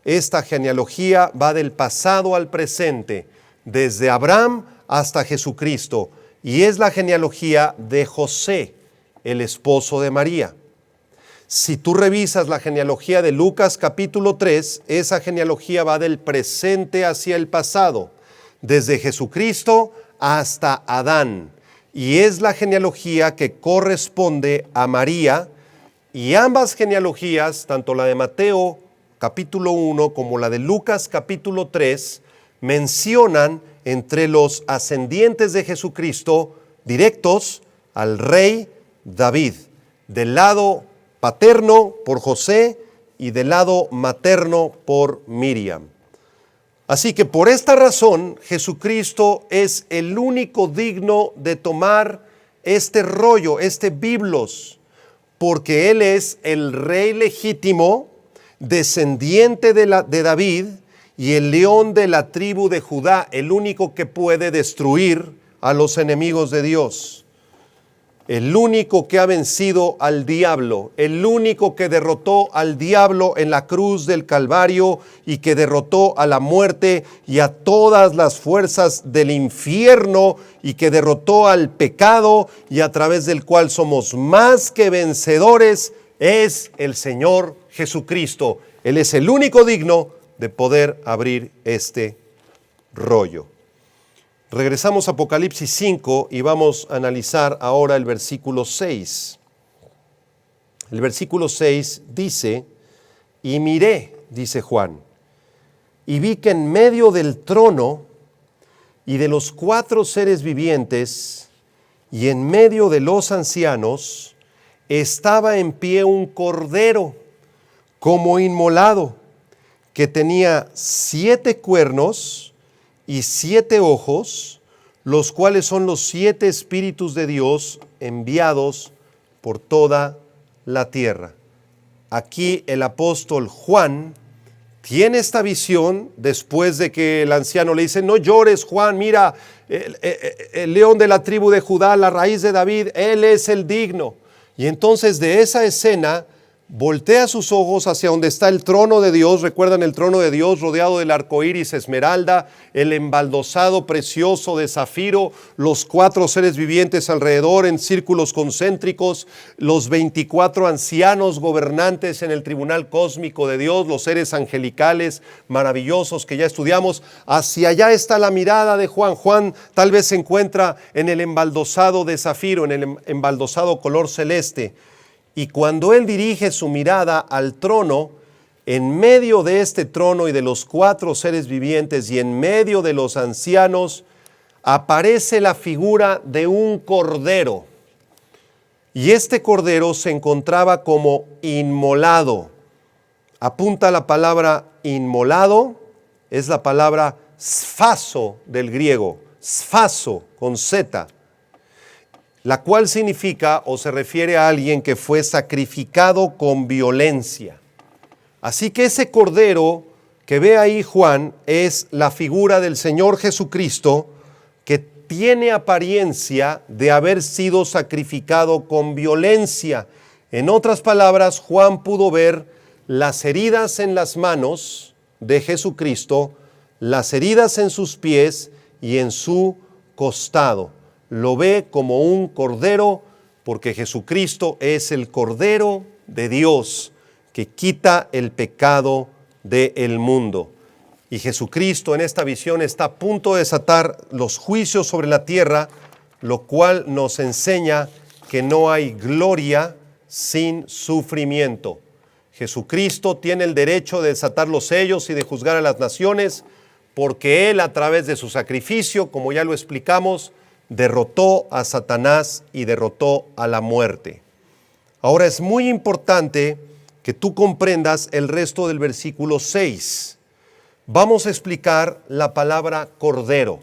esta genealogía va del pasado al presente, desde Abraham hasta Jesucristo, y es la genealogía de José, el esposo de María. Si tú revisas la genealogía de Lucas capítulo 3, esa genealogía va del presente hacia el pasado, desde Jesucristo hasta Adán, y es la genealogía que corresponde a María, y ambas genealogías, tanto la de Mateo capítulo 1 como la de Lucas capítulo 3, mencionan entre los ascendientes de Jesucristo directos al rey David, del lado paterno por José y del lado materno por Miriam. Así que por esta razón Jesucristo es el único digno de tomar este rollo, este biblos, porque Él es el rey legítimo, descendiente de David y el león de la tribu de Judá, el único que puede destruir a los enemigos de Dios. El único que ha vencido al diablo, el único que derrotó al diablo en la cruz del Calvario y que derrotó a la muerte y a todas las fuerzas del infierno y que derrotó al pecado y a través del cual somos más que vencedores, es el Señor Jesucristo. Él es el único digno de poder abrir este rollo. Regresamos a Apocalipsis 5 y vamos a analizar ahora el versículo 6. El versículo 6 dice, y miré, dice Juan, y vi que en medio del trono y de los 4 seres vivientes y en medio de los ancianos estaba en pie un cordero como inmolado, que tenía 7 cuernos y 7 ojos, los cuales son los 7 espíritus de Dios enviados por toda la tierra. Aquí el apóstol Juan tiene esta visión después de que el anciano le dice, no llores, Juan, mira, el león de la tribu de Judá, la raíz de David, él es el digno. Y entonces de esa escena voltea sus ojos hacia donde está el trono de Dios. Recuerdan el trono de Dios rodeado del arco iris esmeralda, el embaldosado precioso de zafiro, los 4 seres vivientes alrededor en círculos concéntricos, los 24 ancianos gobernantes en el tribunal cósmico de Dios, los seres angelicales maravillosos que ya estudiamos. Hacia allá está la mirada de Juan. Juan tal vez se encuentra en el embaldosado de zafiro, en el embaldosado color celeste. Y cuando él dirige su mirada al trono, en medio de este trono y de los 4 seres vivientes y en medio de los ancianos, aparece la figura de un cordero. Y este cordero se encontraba como inmolado. Apunta la palabra inmolado, es la palabra sphaso del griego, sphaso con Z, la cual significa o se refiere a alguien que fue sacrificado con violencia. Así que ese cordero que ve ahí Juan es la figura del Señor Jesucristo, que tiene apariencia de haber sido sacrificado con violencia. En otras palabras, Juan pudo ver las heridas en las manos de Jesucristo, las heridas en sus pies y en su costado. Lo ve como un cordero porque Jesucristo es el Cordero de Dios que quita el pecado del mundo. Y Jesucristo en esta visión está a punto de desatar los juicios sobre la tierra, lo cual nos enseña que no hay gloria sin sufrimiento. Jesucristo tiene el derecho de desatar los sellos y de juzgar a las naciones, porque Él, a través de su sacrificio, como ya lo explicamos, derrotó a Satanás y derrotó a la muerte. Ahora es muy importante que tú comprendas el resto del versículo 6. Vamos a explicar la palabra cordero.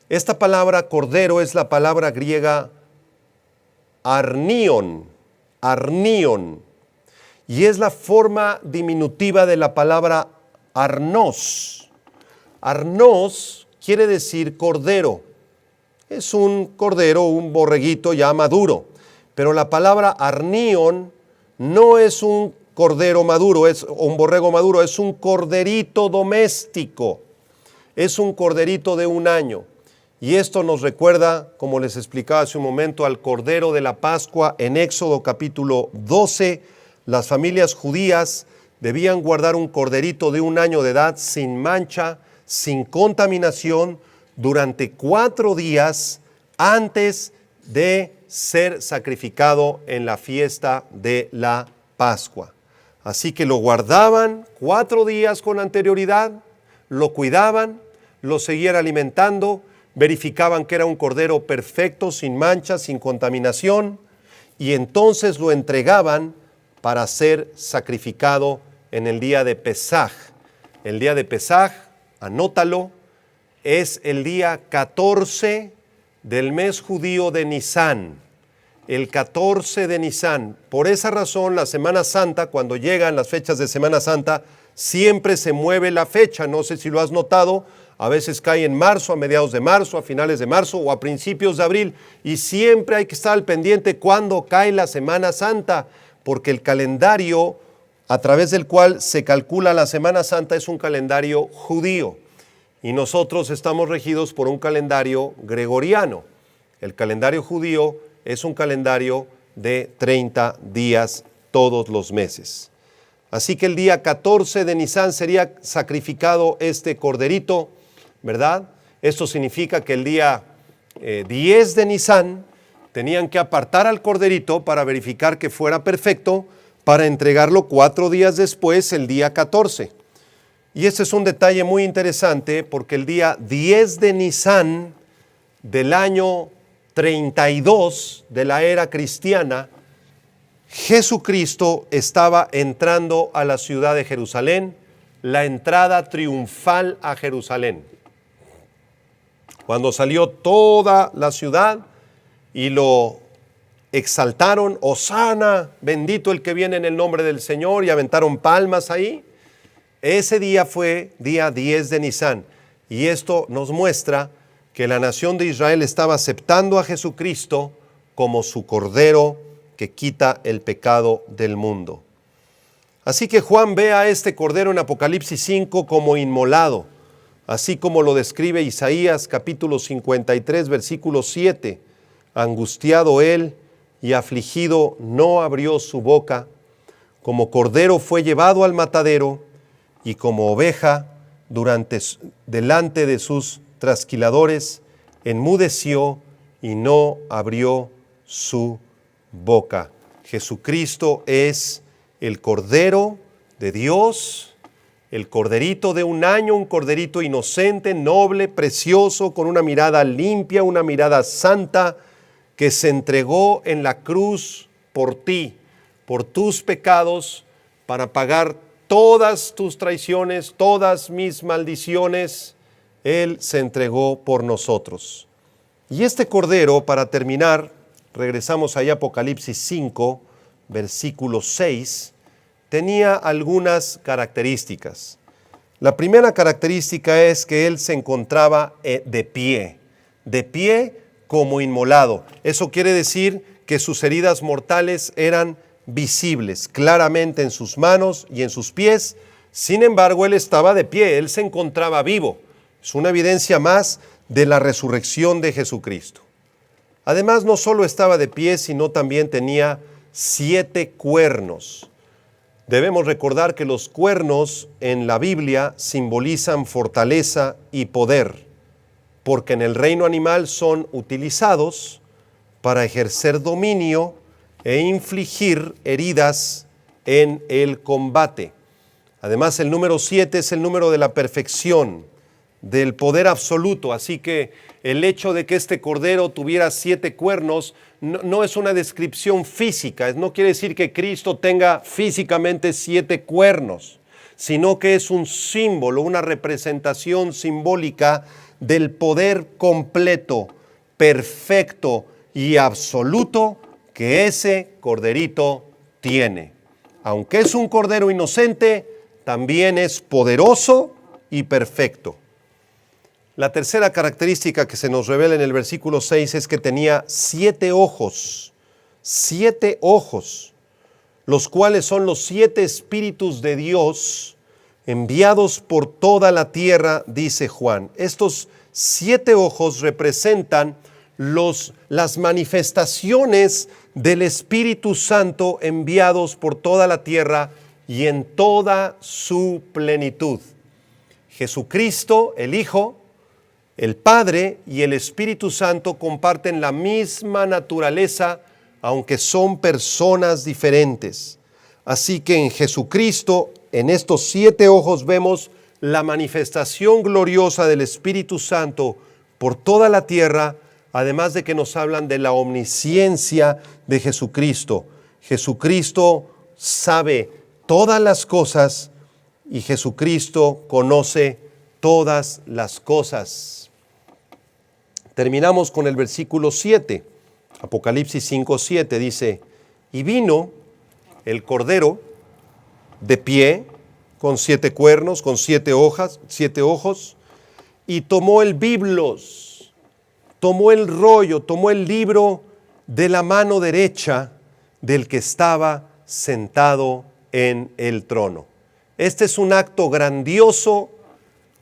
Esta palabra cordero es la palabra griega arnion, y es la forma diminutiva de la palabra arnos. Arnos quiere decir cordero. Es un cordero, un borreguito ya maduro, pero la palabra arnion no es un cordero maduro, es un borrego maduro, es un corderito doméstico, es un corderito de 1 año. Y esto nos recuerda, como les explicaba hace un momento, al Cordero de la Pascua en Éxodo capítulo 12. Las familias judías debían guardar un corderito de 1 año de edad sin mancha, sin contaminación, durante 4 días antes de ser sacrificado en la fiesta de la Pascua. Así que lo guardaban 4 días con anterioridad, lo cuidaban, lo seguían alimentando, verificaban que era un cordero perfecto, sin mancha, sin contaminación, y entonces lo entregaban para ser sacrificado en el día de Pesaj. El día de Pesaj, anótalo, es el día 14 del mes judío de Nisán, el 14 de Nisán. Por esa razón, la Semana Santa, cuando llegan las fechas de Semana Santa, siempre se mueve la fecha. No sé si lo has notado, a veces cae en marzo, a mediados de marzo, a finales de marzo o a principios de abril. Y siempre hay que estar al pendiente cuando cae la Semana Santa, porque el calendario a través del cual se calcula la Semana Santa es un calendario judío. Y nosotros estamos regidos por un calendario gregoriano. El calendario judío es un calendario de 30 días todos los meses. Así que el día 14 de Nisán sería sacrificado este corderito, ¿verdad? Esto significa que el día 10 de Nisán tenían que apartar al corderito para verificar que fuera perfecto, para entregarlo 4 días después, el día 14. Y este es un detalle muy interesante porque el día 10 de Nisán del año 32 de la era cristiana, Jesucristo estaba entrando a la ciudad de Jerusalén, la entrada triunfal a Jerusalén. Cuando salió toda la ciudad y lo exaltaron, Hosana, bendito el que viene en el nombre del Señor, y aventaron palmas ahí. Ese día fue día 10 de Nisán, y esto nos muestra que la nación de Israel estaba aceptando a Jesucristo como su Cordero que quita el pecado del mundo. Así que Juan ve a este Cordero en Apocalipsis 5 como inmolado, así como lo describe Isaías capítulo 53, versículo 7. Angustiado él y afligido no abrió su boca, como cordero fue llevado al matadero, y como oveja delante de sus trasquiladores, enmudeció y no abrió su boca. Jesucristo es el Cordero de Dios, el corderito de un año, un corderito inocente, noble, precioso, con una mirada limpia, una mirada santa, que se entregó en la cruz por ti, por tus pecados, para pagar todas tus traiciones, todas mis maldiciones. Él se entregó por nosotros. Y este Cordero, para terminar, regresamos allá a Apocalipsis 5, versículo 6, tenía algunas características. La primera característica es que Él se encontraba de pie como inmolado. Eso quiere decir que sus heridas mortales eran visibles claramente en sus manos y en sus pies. Sin embargo, Él estaba de pie, Él se encontraba vivo. Es una evidencia más de la resurrección de Jesucristo. Además, no solo estaba de pie, sino también tenía 7 cuernos. Debemos recordar que los cuernos en la Biblia simbolizan fortaleza y poder, porque en el reino animal son utilizados para ejercer dominio e infligir heridas en el combate. Además, el número 7 es el número de la perfección, del poder absoluto. Así que el hecho de que este cordero tuviera 7 cuernos no es una descripción física, no quiere decir que Cristo tenga físicamente 7 cuernos, sino que es un símbolo, una representación simbólica del poder completo, perfecto y absoluto que ese corderito tiene. Aunque es un cordero inocente, también es poderoso y perfecto. La tercera característica que se nos revela en el versículo 6 es que tenía 7 ojos, los cuales son los 7 espíritus de Dios enviados por toda la tierra, dice Juan. Estos 7 ojos representan las manifestaciones del Espíritu Santo enviados por toda la tierra y en toda su plenitud. Jesucristo, el Hijo, el Padre y el Espíritu Santo comparten la misma naturaleza, aunque son personas diferentes. Así que en Jesucristo, en estos 7 ojos, vemos la manifestación gloriosa del Espíritu Santo por toda la tierra, además de que nos hablan de la omnisciencia de Jesucristo. Jesucristo sabe todas las cosas y Jesucristo conoce todas las cosas. Terminamos con el versículo 7. Apocalipsis 5:7 dice, y vino el Cordero de pie, con 7 cuernos, con 7 ojos, y tomó el biblos, tomó el rollo, tomó el libro de la mano derecha del que estaba sentado en el trono. Este es un acto grandioso,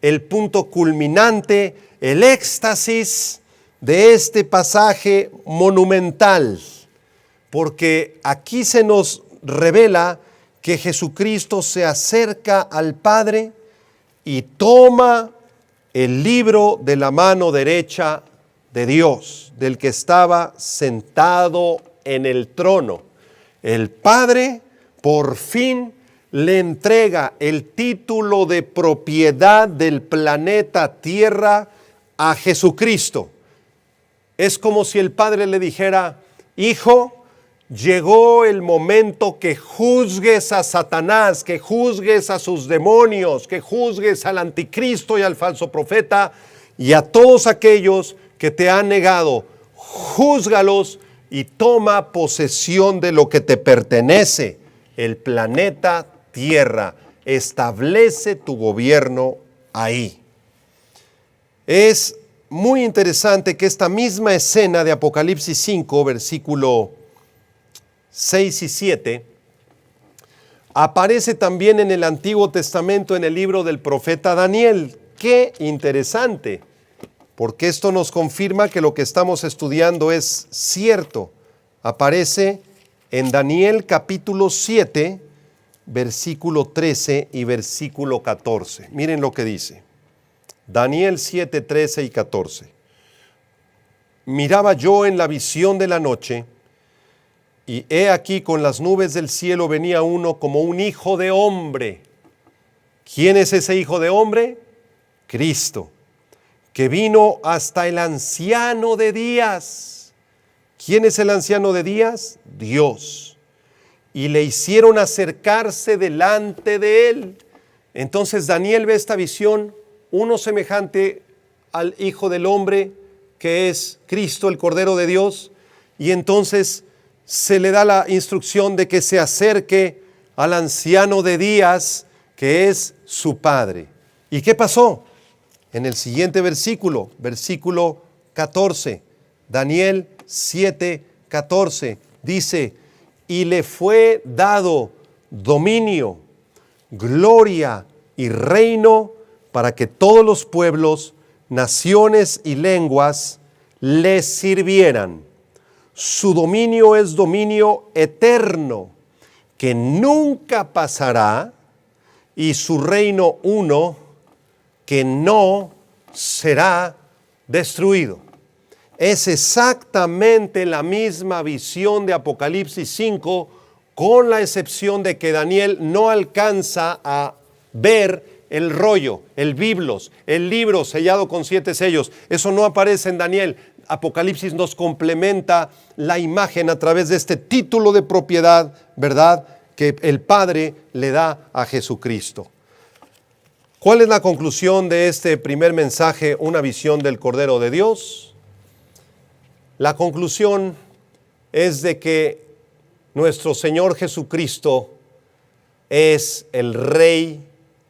el punto culminante, el éxtasis de este pasaje monumental, porque aquí se nos revela que Jesucristo se acerca al Padre y toma el libro de la mano derecha de Dios, del que estaba sentado en el trono. El Padre por fin le entrega el título de propiedad del planeta Tierra a Jesucristo. Es como si el Padre le dijera, hijo, llegó el momento que juzgues a Satanás, que juzgues a sus demonios, que juzgues al anticristo y al falso profeta y a todos aquellos que te han negado. Júzgalos y toma posesión de lo que te pertenece, el planeta Tierra. Establece tu gobierno ahí. Es muy interesante que esta misma escena de Apocalipsis 5, versículo 6 y 7, aparece también en el Antiguo Testamento en el libro del profeta Daniel. ¡Qué interesante! Porque esto nos confirma que lo que estamos estudiando es cierto. Aparece en Daniel capítulo 7, versículo 13 y versículo 14. Miren lo que dice. Daniel 7, 13 y 14. Miraba yo en la visión de la noche, y he aquí con las nubes del cielo venía uno como un hijo de hombre. ¿Quién es ese hijo de hombre? Cristo, que vino hasta el anciano de días. ¿Quién es el anciano de días? Dios. Y le hicieron acercarse delante de él. Entonces Daniel ve esta visión, uno semejante al Hijo del Hombre, que es Cristo, el Cordero de Dios, y entonces se le da la instrucción de que se acerque al anciano de días, que es su Padre. ¿Y qué pasó? En el siguiente versículo, versículo 14, Daniel 7, 14, dice, y le fue dado dominio, gloria y reino para que todos los pueblos, naciones y lenguas le sirvieran. Su dominio es dominio eterno, que nunca pasará, y su reino uno, que no será destruido. Es exactamente la misma visión de Apocalipsis 5, con la excepción de que Daniel no alcanza a ver el rollo, el biblos, el libro sellado con 7 sellos. Eso no aparece en Daniel. Apocalipsis nos complementa la imagen a través de este título de propiedad, ¿verdad?, que el Padre le da a Jesucristo. ¿Cuál es la conclusión de este primer mensaje, una visión del Cordero de Dios? La conclusión es de que nuestro Señor Jesucristo es el Rey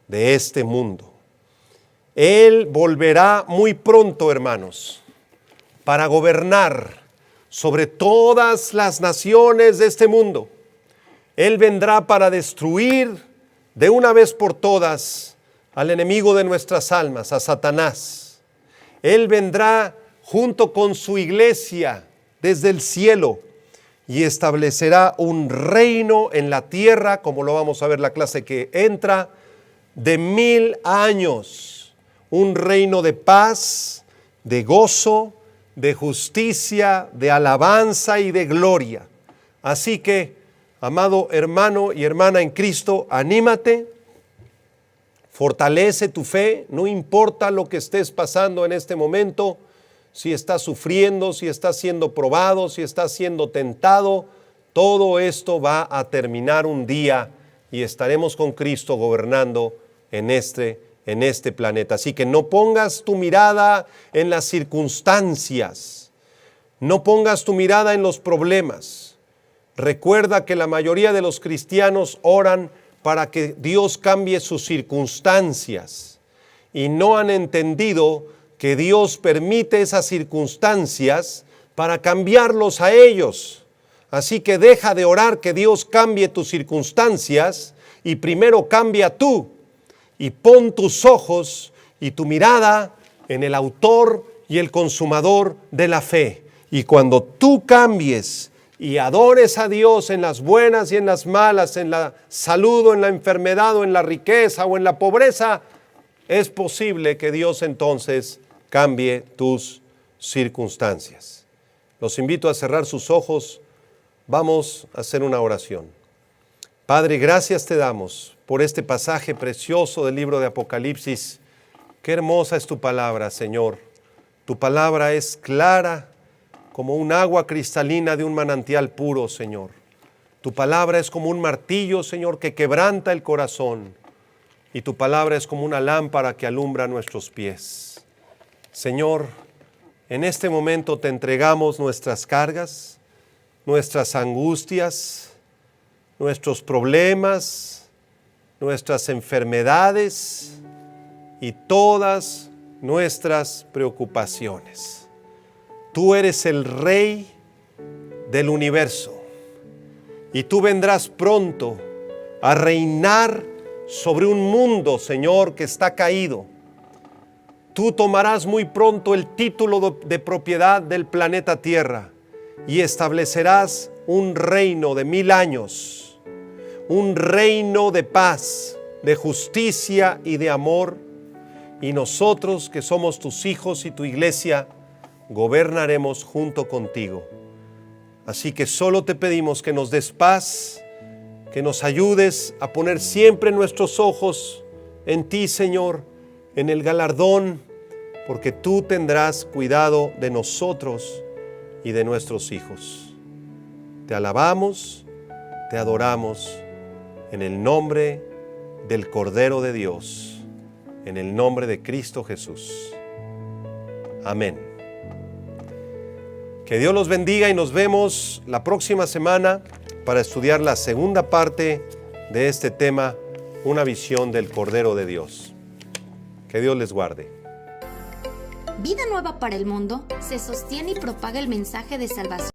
de este mundo. Él volverá muy pronto, hermanos, para gobernar sobre todas las naciones de este mundo. Él vendrá para destruir de una vez por todas al enemigo de nuestras almas, a Satanás. Él vendrá junto con su iglesia desde el cielo y establecerá un reino en la tierra, como lo vamos a ver la clase que entra, de 1000 años. Un reino de paz, de gozo, de justicia, de alabanza y de gloria. Así que, amado hermano y hermana en Cristo, anímate, fortalece tu fe, no importa lo que estés pasando en este momento, si estás sufriendo, si estás siendo probado, si estás siendo tentado, todo esto va a terminar un día y estaremos con Cristo gobernando en este en este planeta. Así que no pongas tu mirada en las circunstancias, no pongas tu mirada en los problemas. Recuerda que la mayoría de los cristianos oran para que Dios cambie sus circunstancias y no han entendido que Dios permite esas circunstancias para cambiarlos a ellos. Así que deja de orar que Dios cambie tus circunstancias y primero cambia tú y pon tus ojos y tu mirada en el autor y el consumador de la fe. Y cuando tú cambies y adores a Dios en las buenas y en las malas, en la salud o en la enfermedad o en la riqueza o en la pobreza, es posible que Dios entonces cambie tus circunstancias. Los invito a cerrar sus ojos. Vamos a hacer una oración. Padre, gracias te damos por este pasaje precioso del libro de Apocalipsis. Qué hermosa es tu palabra, Señor. Tu palabra es clara como un agua cristalina de un manantial puro, Señor. Tu palabra es como un martillo, Señor, que quebranta el corazón. Y tu palabra es como una lámpara que alumbra nuestros pies. Señor, en este momento te entregamos nuestras cargas, nuestras angustias, nuestros problemas, nuestras enfermedades y todas nuestras preocupaciones. Tú eres el Rey del universo y tú vendrás pronto a reinar sobre un mundo, Señor, que está caído. Tú tomarás muy pronto el título de propiedad del planeta Tierra y establecerás un reino de 1000 años, un reino de paz, de justicia y de amor. Y nosotros, que somos tus hijos y tu iglesia, gobernaremos junto contigo. Así que solo te pedimos que nos des paz, que nos ayudes a poner siempre nuestros ojos en ti, Señor, en el galardón, porque tú tendrás cuidado de nosotros y de nuestros hijos. Te alabamos, te adoramos, en el nombre del Cordero de Dios, en el nombre de Cristo Jesús. Amén. Que Dios los bendiga y nos vemos la próxima semana para estudiar la segunda parte de este tema, una visión del Cordero de Dios. Que Dios les guarde. Vida Nueva para el Mundo se sostiene y propaga el mensaje de salvación